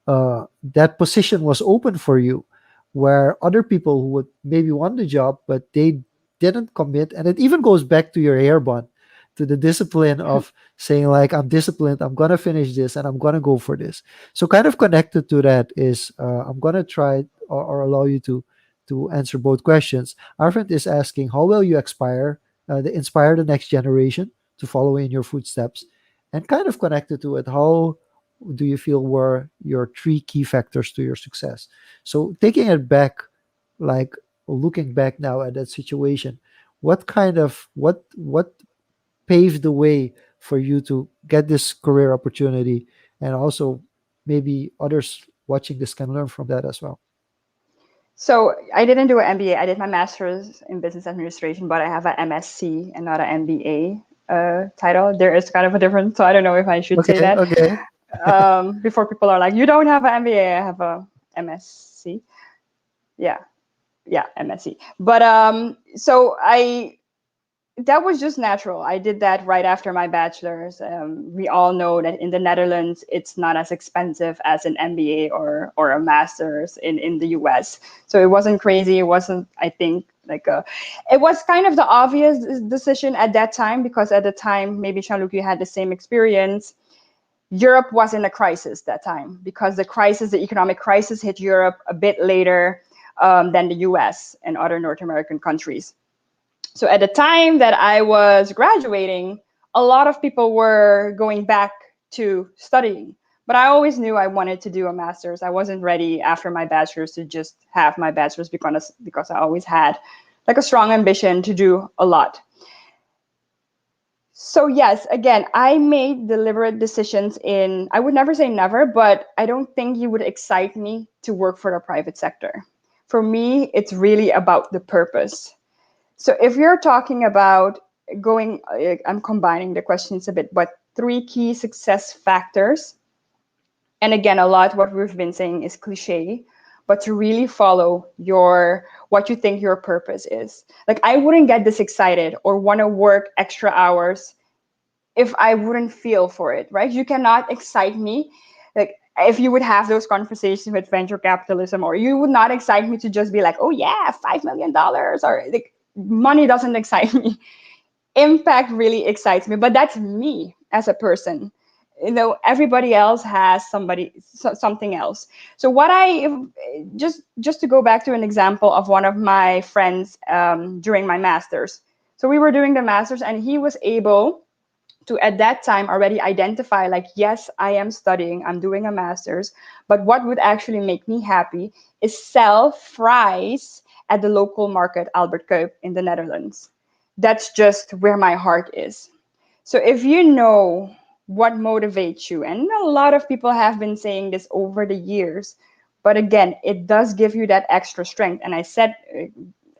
that position was open for you, where other people who would maybe want the job but they didn't commit. And it even goes back to your airbond, to the discipline of saying like, I'm disciplined, I'm gonna finish this, and I'm gonna go for this. So kind of connected to that is, I'm gonna try or allow you to answer both questions. Arvind is asking, how will you inspire the next generation to follow in your footsteps? And kind of connected to it, how do you feel were your three key factors to your success? So taking it back, like looking back now at that situation, what paved the way for you to get this career opportunity, and also maybe others watching this can learn from that as well. So I didn't do an MBA. I did my master's in business administration, but I have an MSc and not an MBA title. There is kind of a difference, so I don't know if I should say Okay, that. okay. Before people are like, you don't have an MBA, I have a MSc. Yeah, yeah, MSc. But so that was just natural. I did that right after my bachelor's. We all know that in the Netherlands, it's not as expensive as an MBA or a master's in the US. So it wasn't crazy. It wasn't, I think, it was kind of the obvious decision at that time, because at the time, maybe Jean-Luc, you had the same experience. Europe was in a crisis that time, because the economic crisis hit Europe a bit later than the US and other North American countries. So at the time that I was graduating, a lot of people were going back to studying. But I always knew I wanted to do a master's. I wasn't ready after my bachelor's to just have my bachelor's, because I always had like a strong ambition to do a lot. So yes, again, I made deliberate decisions I would never say never, but I don't think it would excite me to work for the private sector. For me, it's really about the purpose. So if you're talking about I'm combining the questions a bit, but 3 key success factors. And again, a lot what we've been saying is cliche, but to really follow what you think your purpose is. Like, I wouldn't get this excited or want to work extra hours if I wouldn't feel for it, right? You cannot excite me. Like, if you would have those conversations with venture capitalism, or you would not excite me to just be like, oh yeah, $5 million, or like, money doesn't excite me. Impact really excites me, but that's me as a person. Everybody else has something else. So what I just to go back to an example of one of my friends during my masters. So we were doing the masters, and he was able to at that time already identify, like, yes, I am studying, I'm doing a master's, but what would actually make me happy is sell fries at the local market, Albert Kuip, in the Netherlands. That's just where my heart is. So if you know what motivates you, and a lot of people have been saying this over the years, but again, it does give you that extra strength. And I said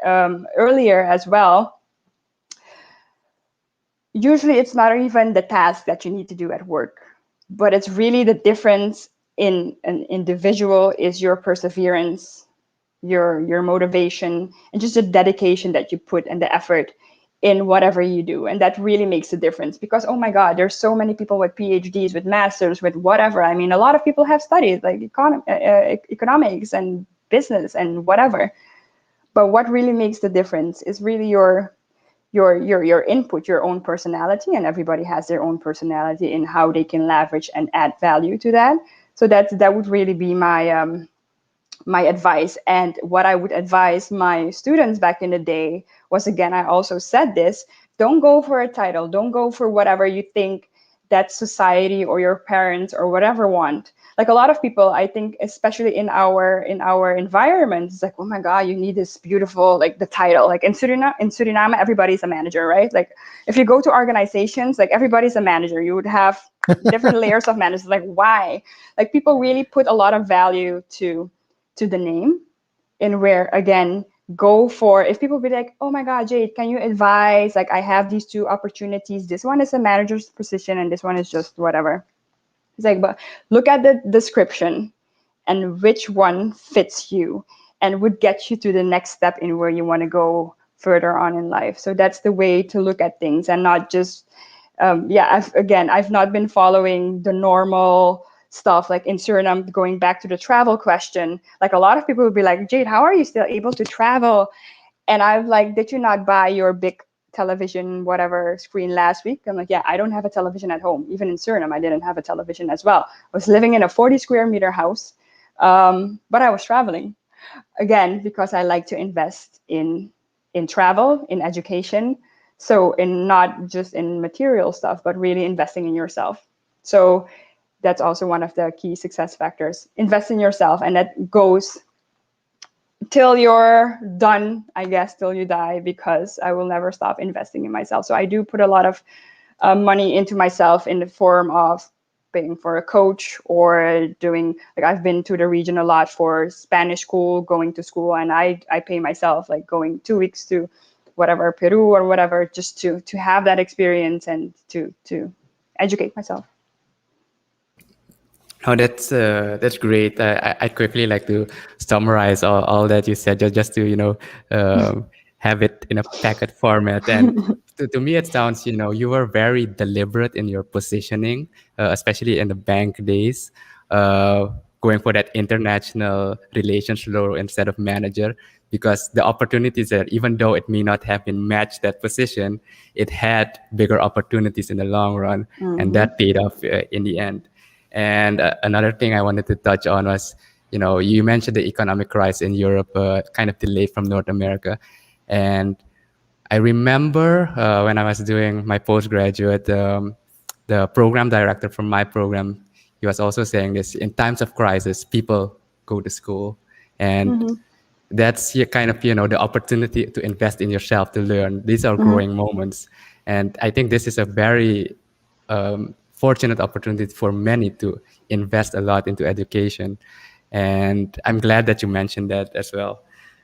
earlier as well, usually it's not even the task that you need to do at work, but it's really the difference in an individual is your perseverance, your motivation, and just the dedication that you put and the effort in whatever you do. And that really makes a difference, because oh my god, there's so many people with PhDs, with masters, with whatever. I mean, a lot of people have studied like economics and business and whatever, but what really makes the difference is really your input, your own personality, and everybody has their own personality in how they can leverage and add value to that. So that would really be my advice. And what I would advise my students back in the day was, again, I also said this, don't go for a title, don't go for whatever you think that society or your parents or whatever want. Like, a lot of people, I think, especially in our environment, it's like, oh my god, you need this beautiful, like, the title. Like in Suriname, everybody's a manager, right? Like, if you go to organizations, like, everybody's a manager. You would have different layers of managers. Like, why? Like, people really put a lot of value to the name. And where, again, go for, if people be like, oh my god, Jade, can you advise, like, I have these 2 opportunities, this one is a manager's position and this one is just whatever. It's like, but look at the description and which one fits you and would get you to the next step in where you want to go further on in life. So that's the way to look at things, and not just I've not been following the normal stuff. Like in Suriname, going back to the travel question, like, a lot of people would be like, Jade, how are you still able to travel? And I'm like, did you not buy your big television, whatever screen last week? I'm like, yeah, I don't have a television at home. Even in Suriname, I didn't have a television as well. I was living in a 40 square meter house, but I was traveling, again, because I like to invest in travel, in education. So in not just in material stuff, but really investing in yourself. So that's also one of the key success factors. Invest in yourself, and that goes till you're done, I guess, till you die, because I will never stop investing in myself. So I do put a lot of money into myself in the form of paying for a coach, or doing, like, I've been to the region a lot for Spanish school, going to school, and I pay myself, like, going 2 weeks to whatever, Peru or whatever, just to have that experience and to educate myself. Oh, that's great. I'd quickly like to summarize all that you said, just to have it in a packet format. And to me, it sounds, you were very deliberate in your positioning, especially in the bank days, going for that international relations role instead of manager, because the opportunities there, even though it may not have been matched that position, it had bigger opportunities in the long run, and that paid off in the end. And another thing I wanted to touch on was, you mentioned the economic crisis in Europe, kind of delayed from North America. And I remember when I was doing my postgraduate, the program director from my program, he was also saying this: in times of crisis, people go to school. And that's kind of, the opportunity to invest in yourself, to learn. These are growing moments. And I think this is a very fortunate opportunity for many to invest a lot into education. And I'm glad that you mentioned that as well.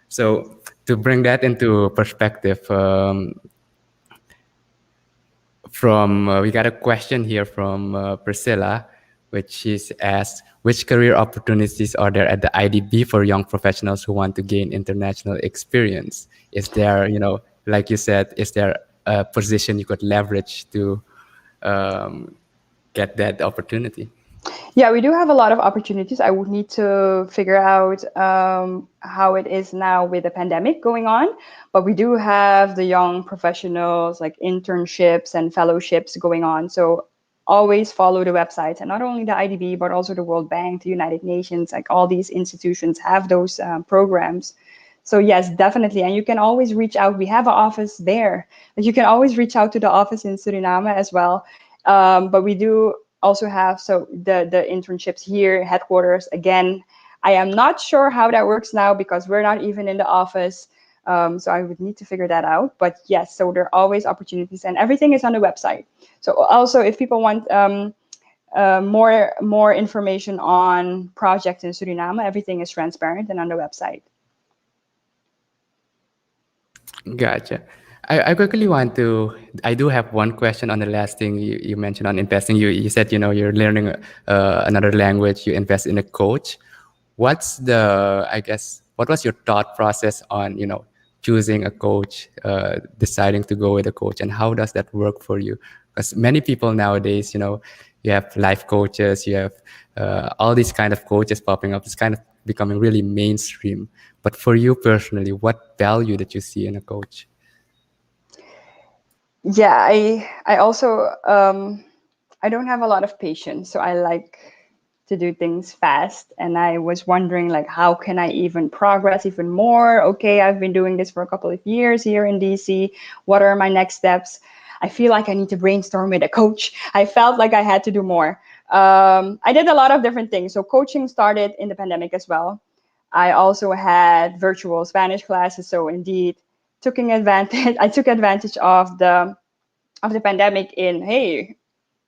So to bring that into perspective, From we got a question here from Priscilla, which is asked, which career opportunities are there at the IDB for young professionals who want to gain international experience? Is there, like you said, is there a position you could leverage to um, get that opportunity? Yeah, we do have a lot of opportunities. I would need to figure out how it is now with the pandemic going on. But we do have the young professionals, like internships and fellowships going on. So always follow the websites, and not only the IDB, but also the World Bank, the United Nations, like all these institutions have those programs. So yes, definitely. And you can always reach out. We have an office there. But you can always reach out to the office in Suriname as well. But we do also have the internships here, headquarters. Again, I am not sure how that works now because we're not even in the office. So I would need to figure that out. But yes, so there are always opportunities, and everything is on the website. So also, if people want more information on projects in Suriname, everything is transparent and on the website. Gotcha. I quickly want to. I do have one question on the last thing you mentioned on investing. You said you're learning another language. You invest in a coach. What's the I guess what was your thought process on choosing a coach, deciding to go with a coach, and how does that work for you? Because many people nowadays, you have life coaches, you have all these kind of coaches popping up. It's kind of becoming really mainstream. But for you personally, what value did you see in a coach? Yeah, I also I don't have a lot of patience, so I like to do things fast. And I was wondering, like, how can I even progress even more? Okay, I've been doing this for a couple of years here in DC. What are my next steps? I feel like I need to brainstorm with a coach. I felt like I had to do more. I did a lot of different things. So coaching started in the pandemic as well. I also had virtual Spanish classes. So indeed, taking advantage. I took advantage of the pandemic in, hey,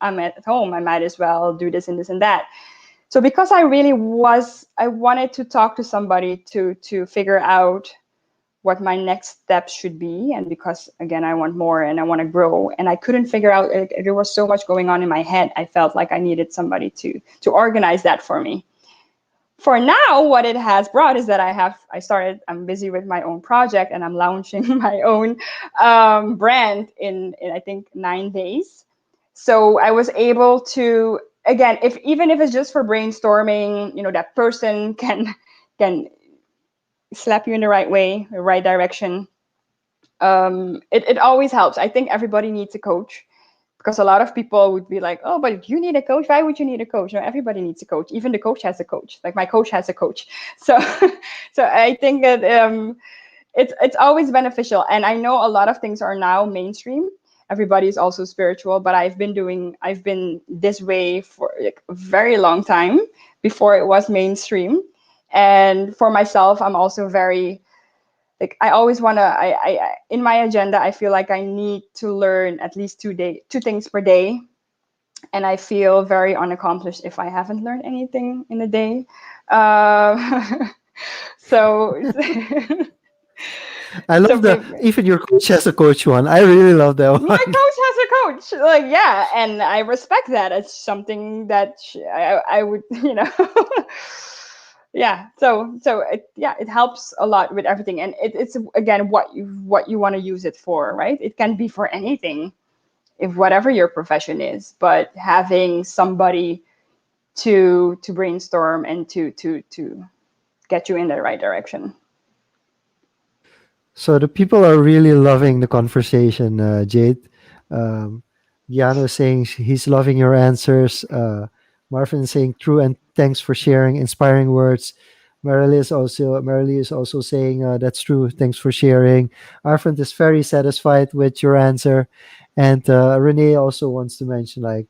I'm at home. I might as well do this and this and that. So because I wanted to talk to somebody to figure out what my next steps should be, and because again I want more and I want to grow, and I couldn't figure out. There was so much going on in my head. I felt like I needed somebody to organize that for me. For now, what it has brought is that I'm busy with my own project, and I'm launching my own brand in I think 9 days. So I was able to, again, even if it's just for brainstorming, that person can slap you in the right way, the right direction. It always helps. I think everybody needs a coach, because a lot of people would be like, oh, but you need a coach. Why would you need a coach? No, everybody needs a coach. Even the coach has a coach. Like my coach has a coach. So, so I think that it's always beneficial. And I know a lot of things are now mainstream. Everybody is also spiritual, but I've been this way for like a very long time before it was mainstream. And for myself, I'm also very, like, I always want to, I in my agenda, I feel like I need to learn at least two things per day. And I feel very unaccomplished if I haven't learned anything in a day. So, I so love the maybe, even your coach has a coach one. I really love that my one. coach has a coach. Like, yeah, and I respect that. It's something that I would, yeah. So it helps a lot with everything, and it's again what you want to use it for, right? It can be for anything, if whatever your profession is, but having somebody to brainstorm and to get you in the right direction. So the people are really loving the conversation, Jade. Um, Giano is saying he's loving your answers. Marvin is saying true and thanks for sharing inspiring words. Marilee is also saying that's true. Thanks for sharing. Arfant is very satisfied with your answer, and Renee also wants to mention like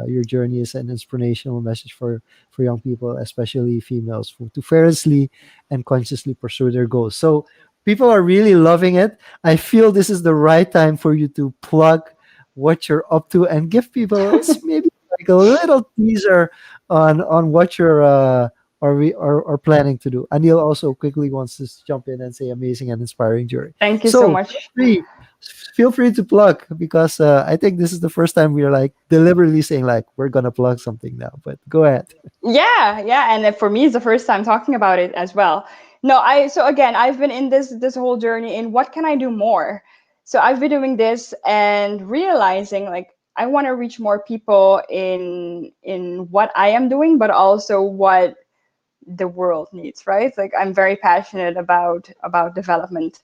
your journey is an inspirational message for young people, especially females, to fearlessly and consciously pursue their goals. So people are really loving it. I feel this is the right time for you to plug what you're up to and give people maybe like a little teaser on are planning to do. Anil also quickly wants to jump in and say amazing and inspiring journey. Thank you so So much. feel free to plug, because I think this is the first time we are like deliberately saying like we're gonna plug something now. But go ahead. Yeah, and for me, it's the first time talking about it as well. No, so again, I've been in this whole journey in what can I do more. So I've been doing this and realizing like I want to reach more people in what I am doing, but also what the world needs, right? Like I'm very passionate about development.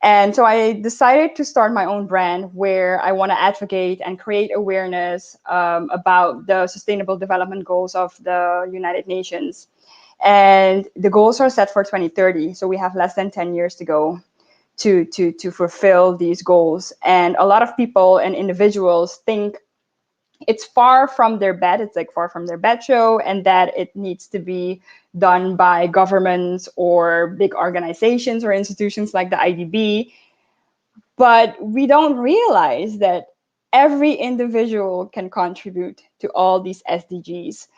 And so I decided to start my own brand where I want to advocate and create awareness about the sustainable development goals of the United Nations. And the goals are set for 2030. So we have less than 10 years to go to fulfill these goals. And a lot of people and individuals think it's far from their bed. It's like far from their bed show, and that it needs to be done by governments or big organizations or institutions like the IDB. But we don't realize that every individual can contribute to all these SDGs.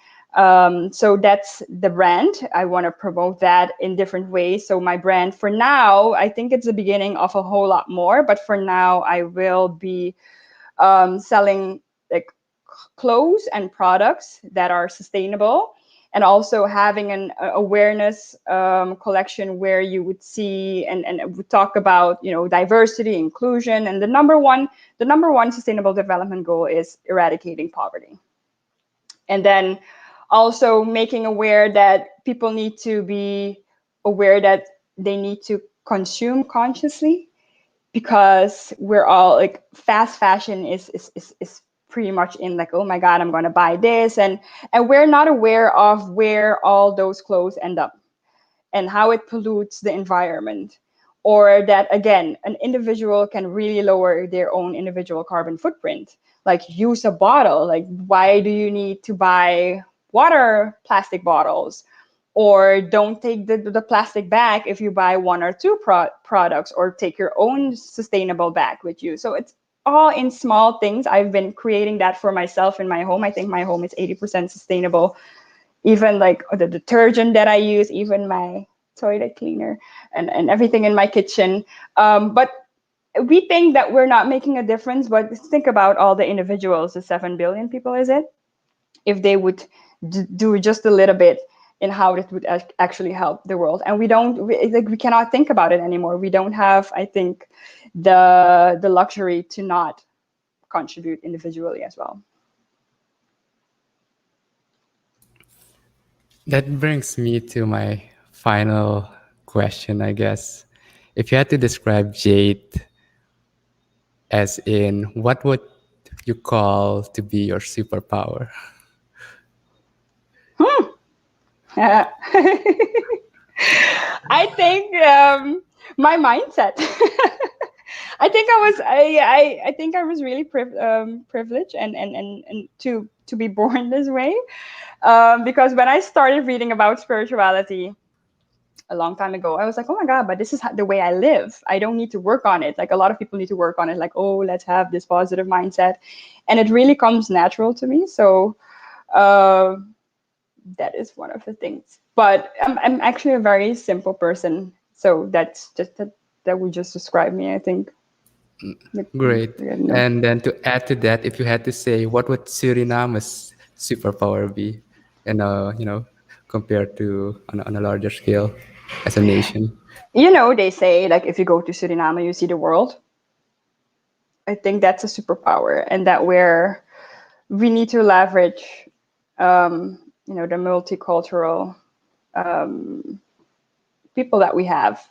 So that's the brand. I want to promote that in different ways. So my brand for now, I think it's the beginning of a whole lot more. But for now, I will be selling like clothes and products that are sustainable, and also having an awareness collection where you would see and would talk about diversity, inclusion, and the number one sustainable development goal is eradicating poverty. And then also making aware that people need to be aware that they need to consume consciously, because we're all like fast fashion is pretty much in like, oh my god, I'm going to buy this, and we're not aware of where all those clothes end up and how it pollutes the environment. Or that again, an individual can really lower their own individual carbon footprint, like use a bottle. Like why do you need to buy water plastic bottles? Or don't take the plastic bag if you buy one or two products, or take your own sustainable bag with you. So it's all in small things. I've been creating that for myself in my home. I think my home is 80% sustainable. Even like the detergent that I use, even my toilet cleaner, and everything in my kitchen. But we think that we're not making a difference, but think about all the individuals, the 7 billion people, is it? If they would do just a little bit in how it would actually help the world. And we cannot think about it anymore. We don't have, I think, the luxury to not contribute individually as well. That brings me to my final question, I guess. If you had to describe Jade, as in what would you call to be your superpower? I think my mindset. I think I was really privileged and to be born this way, because when I started reading about spirituality a long time ago, I was like, oh my god, but this is the way I live. I don't need to work on it. Like a lot of people need to work on it. Like, oh, let's have this positive mindset, and it really comes natural to me. So uh, that is one of the things. But I'm actually a very simple person, so that's just that would just describe me, I think. Great. No. And then to add to that, if you had to say, what would Suriname's superpower be, and compared to on a larger scale as a nation? They say like if you go to Suriname, you see the world. I think that's a superpower, and that we need to leverage, the multicultural people that we have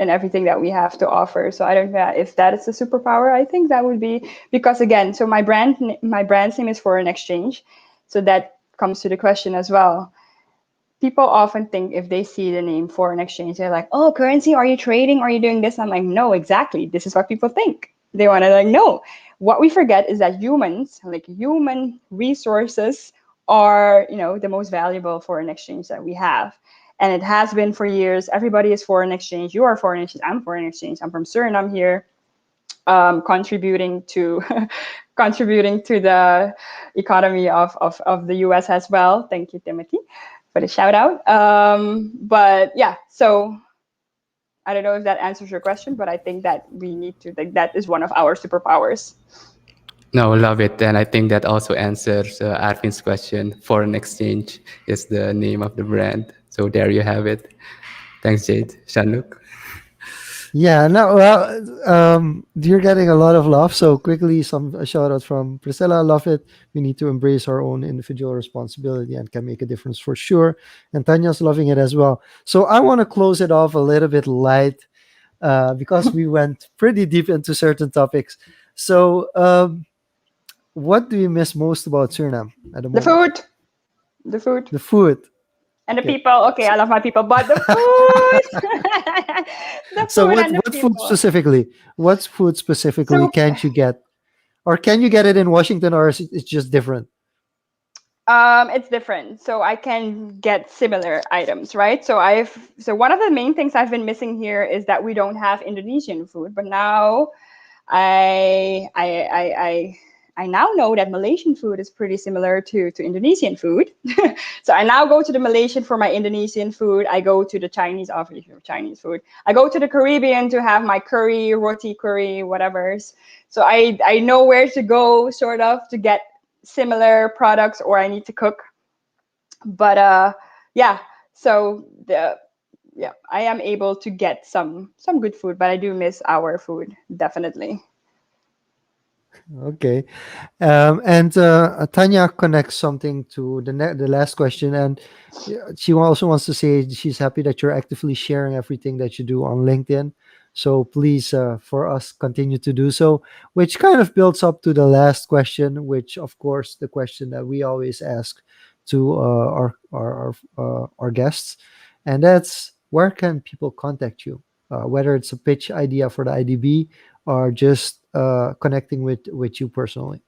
and everything that we have to offer. So I don't know if that is a superpower. I think that would be, because again, so my brand's name is Foreign Exchange, so that comes to the question as well. People often think if they see the name Foreign Exchange, they're like, oh, currency, are you trading? Are you doing this? I'm like, no, exactly. This is what people think. They want to like, no. What we forget is that humans, like human resources, are, the most valuable foreign exchange that we have. And it has been for years. Everybody is foreign exchange. You are foreign exchange. I'm foreign exchange. I'm from Suriname here, contributing to contributing to the economy of the US as well. Thank you, Timothy. for the shout out. But yeah, so I don't know if that answers your question, but I think that we need to, like, that is one of our superpowers. No, love it. And I think that also answers Arvin's question. Foreign exchange is the name of the brand. So there you have it. Thanks, Jade. Shanuk. Yeah, no, well, you're getting a lot of love. So quickly, some a shout out from Priscilla. Love it. We need to embrace our own individual responsibility and can make a difference for sure. And Tanya's loving it as well. So I want to close it off a little bit light because we went pretty deep into certain topics. So, what do you miss most about Suriname at the The moment? food, the food, The food. and the Okay. people. Okay, I love my people, but the food, the So food and the what food people. specifically? What food specifically So can't you get? Or can you get it in Washington, or is it's just different? it's different. So I can get similar items, right? So one of the main things I've been missing here is that we don't have Indonesian food, but now I I I I I now know that Malaysian food is pretty similar to Indonesian food. So I now go to the Malaysian for my Indonesian food. I go to the Chinese, obviously for Chinese food. I go to the Caribbean to have my curry, roti curry, whatever's. So I know where to go sort of to get similar products, or I need to cook. But yeah, so the yeah, I am able to get some good food, but I do miss our food definitely. Okay. And Tanya connects something to the last question, and yeah, she also wants to say she's happy that you're actively sharing everything that you do on LinkedIn. So please, for us, continue to do so. Which kind of builds up to the last question, which of course the question that we always ask to our guests, and that's where can people contact you, whether it's a pitch idea for the IDB or just connecting with you personally.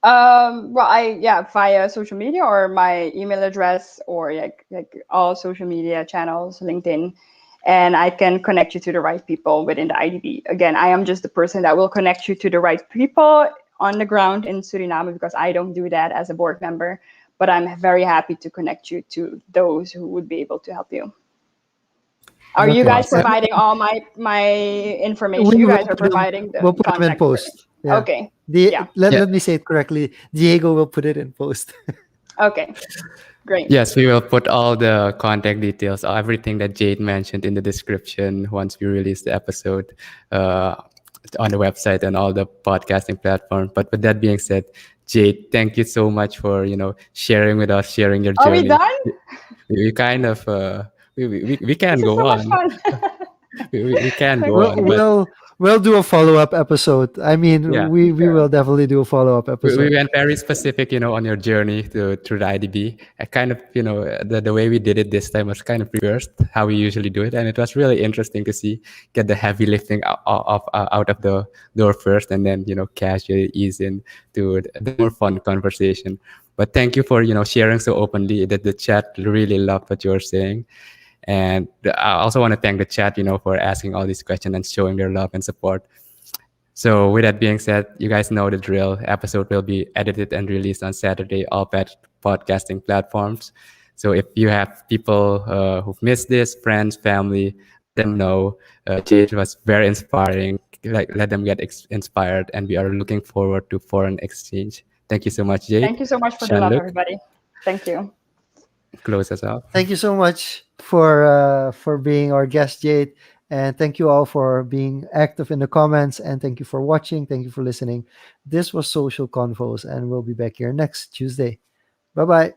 Well, I yeah, via social media or my email address or like all social media channels, LinkedIn, and I can connect you to the right people within the IDB. Again, I am just the person that will connect you to the right people on the ground in Suriname because I don't do that as a board member, but I'm very happy to connect you to those who would be able to help you. Are you Okay. guys Awesome. providing all my information? We You will guys are put them. providing We'll the put them in contact post. information. Yeah. Okay. The Yeah. Yeah. let me say it correctly. Diego will put it in post. Okay. Great. Yes, we will put all the contact details, everything that Jade mentioned in the description once we release the episode uh, on the website and all the podcasting platform. But with that being said, Jade, thank you so much for sharing with us, sharing your Are we journey. done? We kind of we can This is go so much on. fun. We can go we'll Okay. on, but we'll we'll do a follow up episode. I mean, yeah. we Sure. will definitely do a follow up We episode. went very specific, on your journey through the IDB. I kind of, the way we did it this time was kind of reversed how we usually do it, and it was really interesting to see get the heavy lifting out of the door first, and then casually ease in to the more fun conversation. But thank you for sharing so openly that the chat really loved what you were saying. And I also want to thank the chat, for asking all these questions and showing their love and support. So with that being said, you guys know the drill. Episode will be edited and released on Saturday, all podcasting platforms. So if you have people who've missed this, friends, family, let them know. Jade was very inspiring. Like let them get inspired, and we are looking forward to foreign exchange. Thank you so much, Thank Jade. you so much for the love, Shanluk, everybody. Thank you. close us out. Thank you so much for being our guest, Jade, and thank you all for being active in the comments. And thank you for watching. Thank you for listening. This was Social Confoes, and we'll be back here next Tuesday. Bye bye.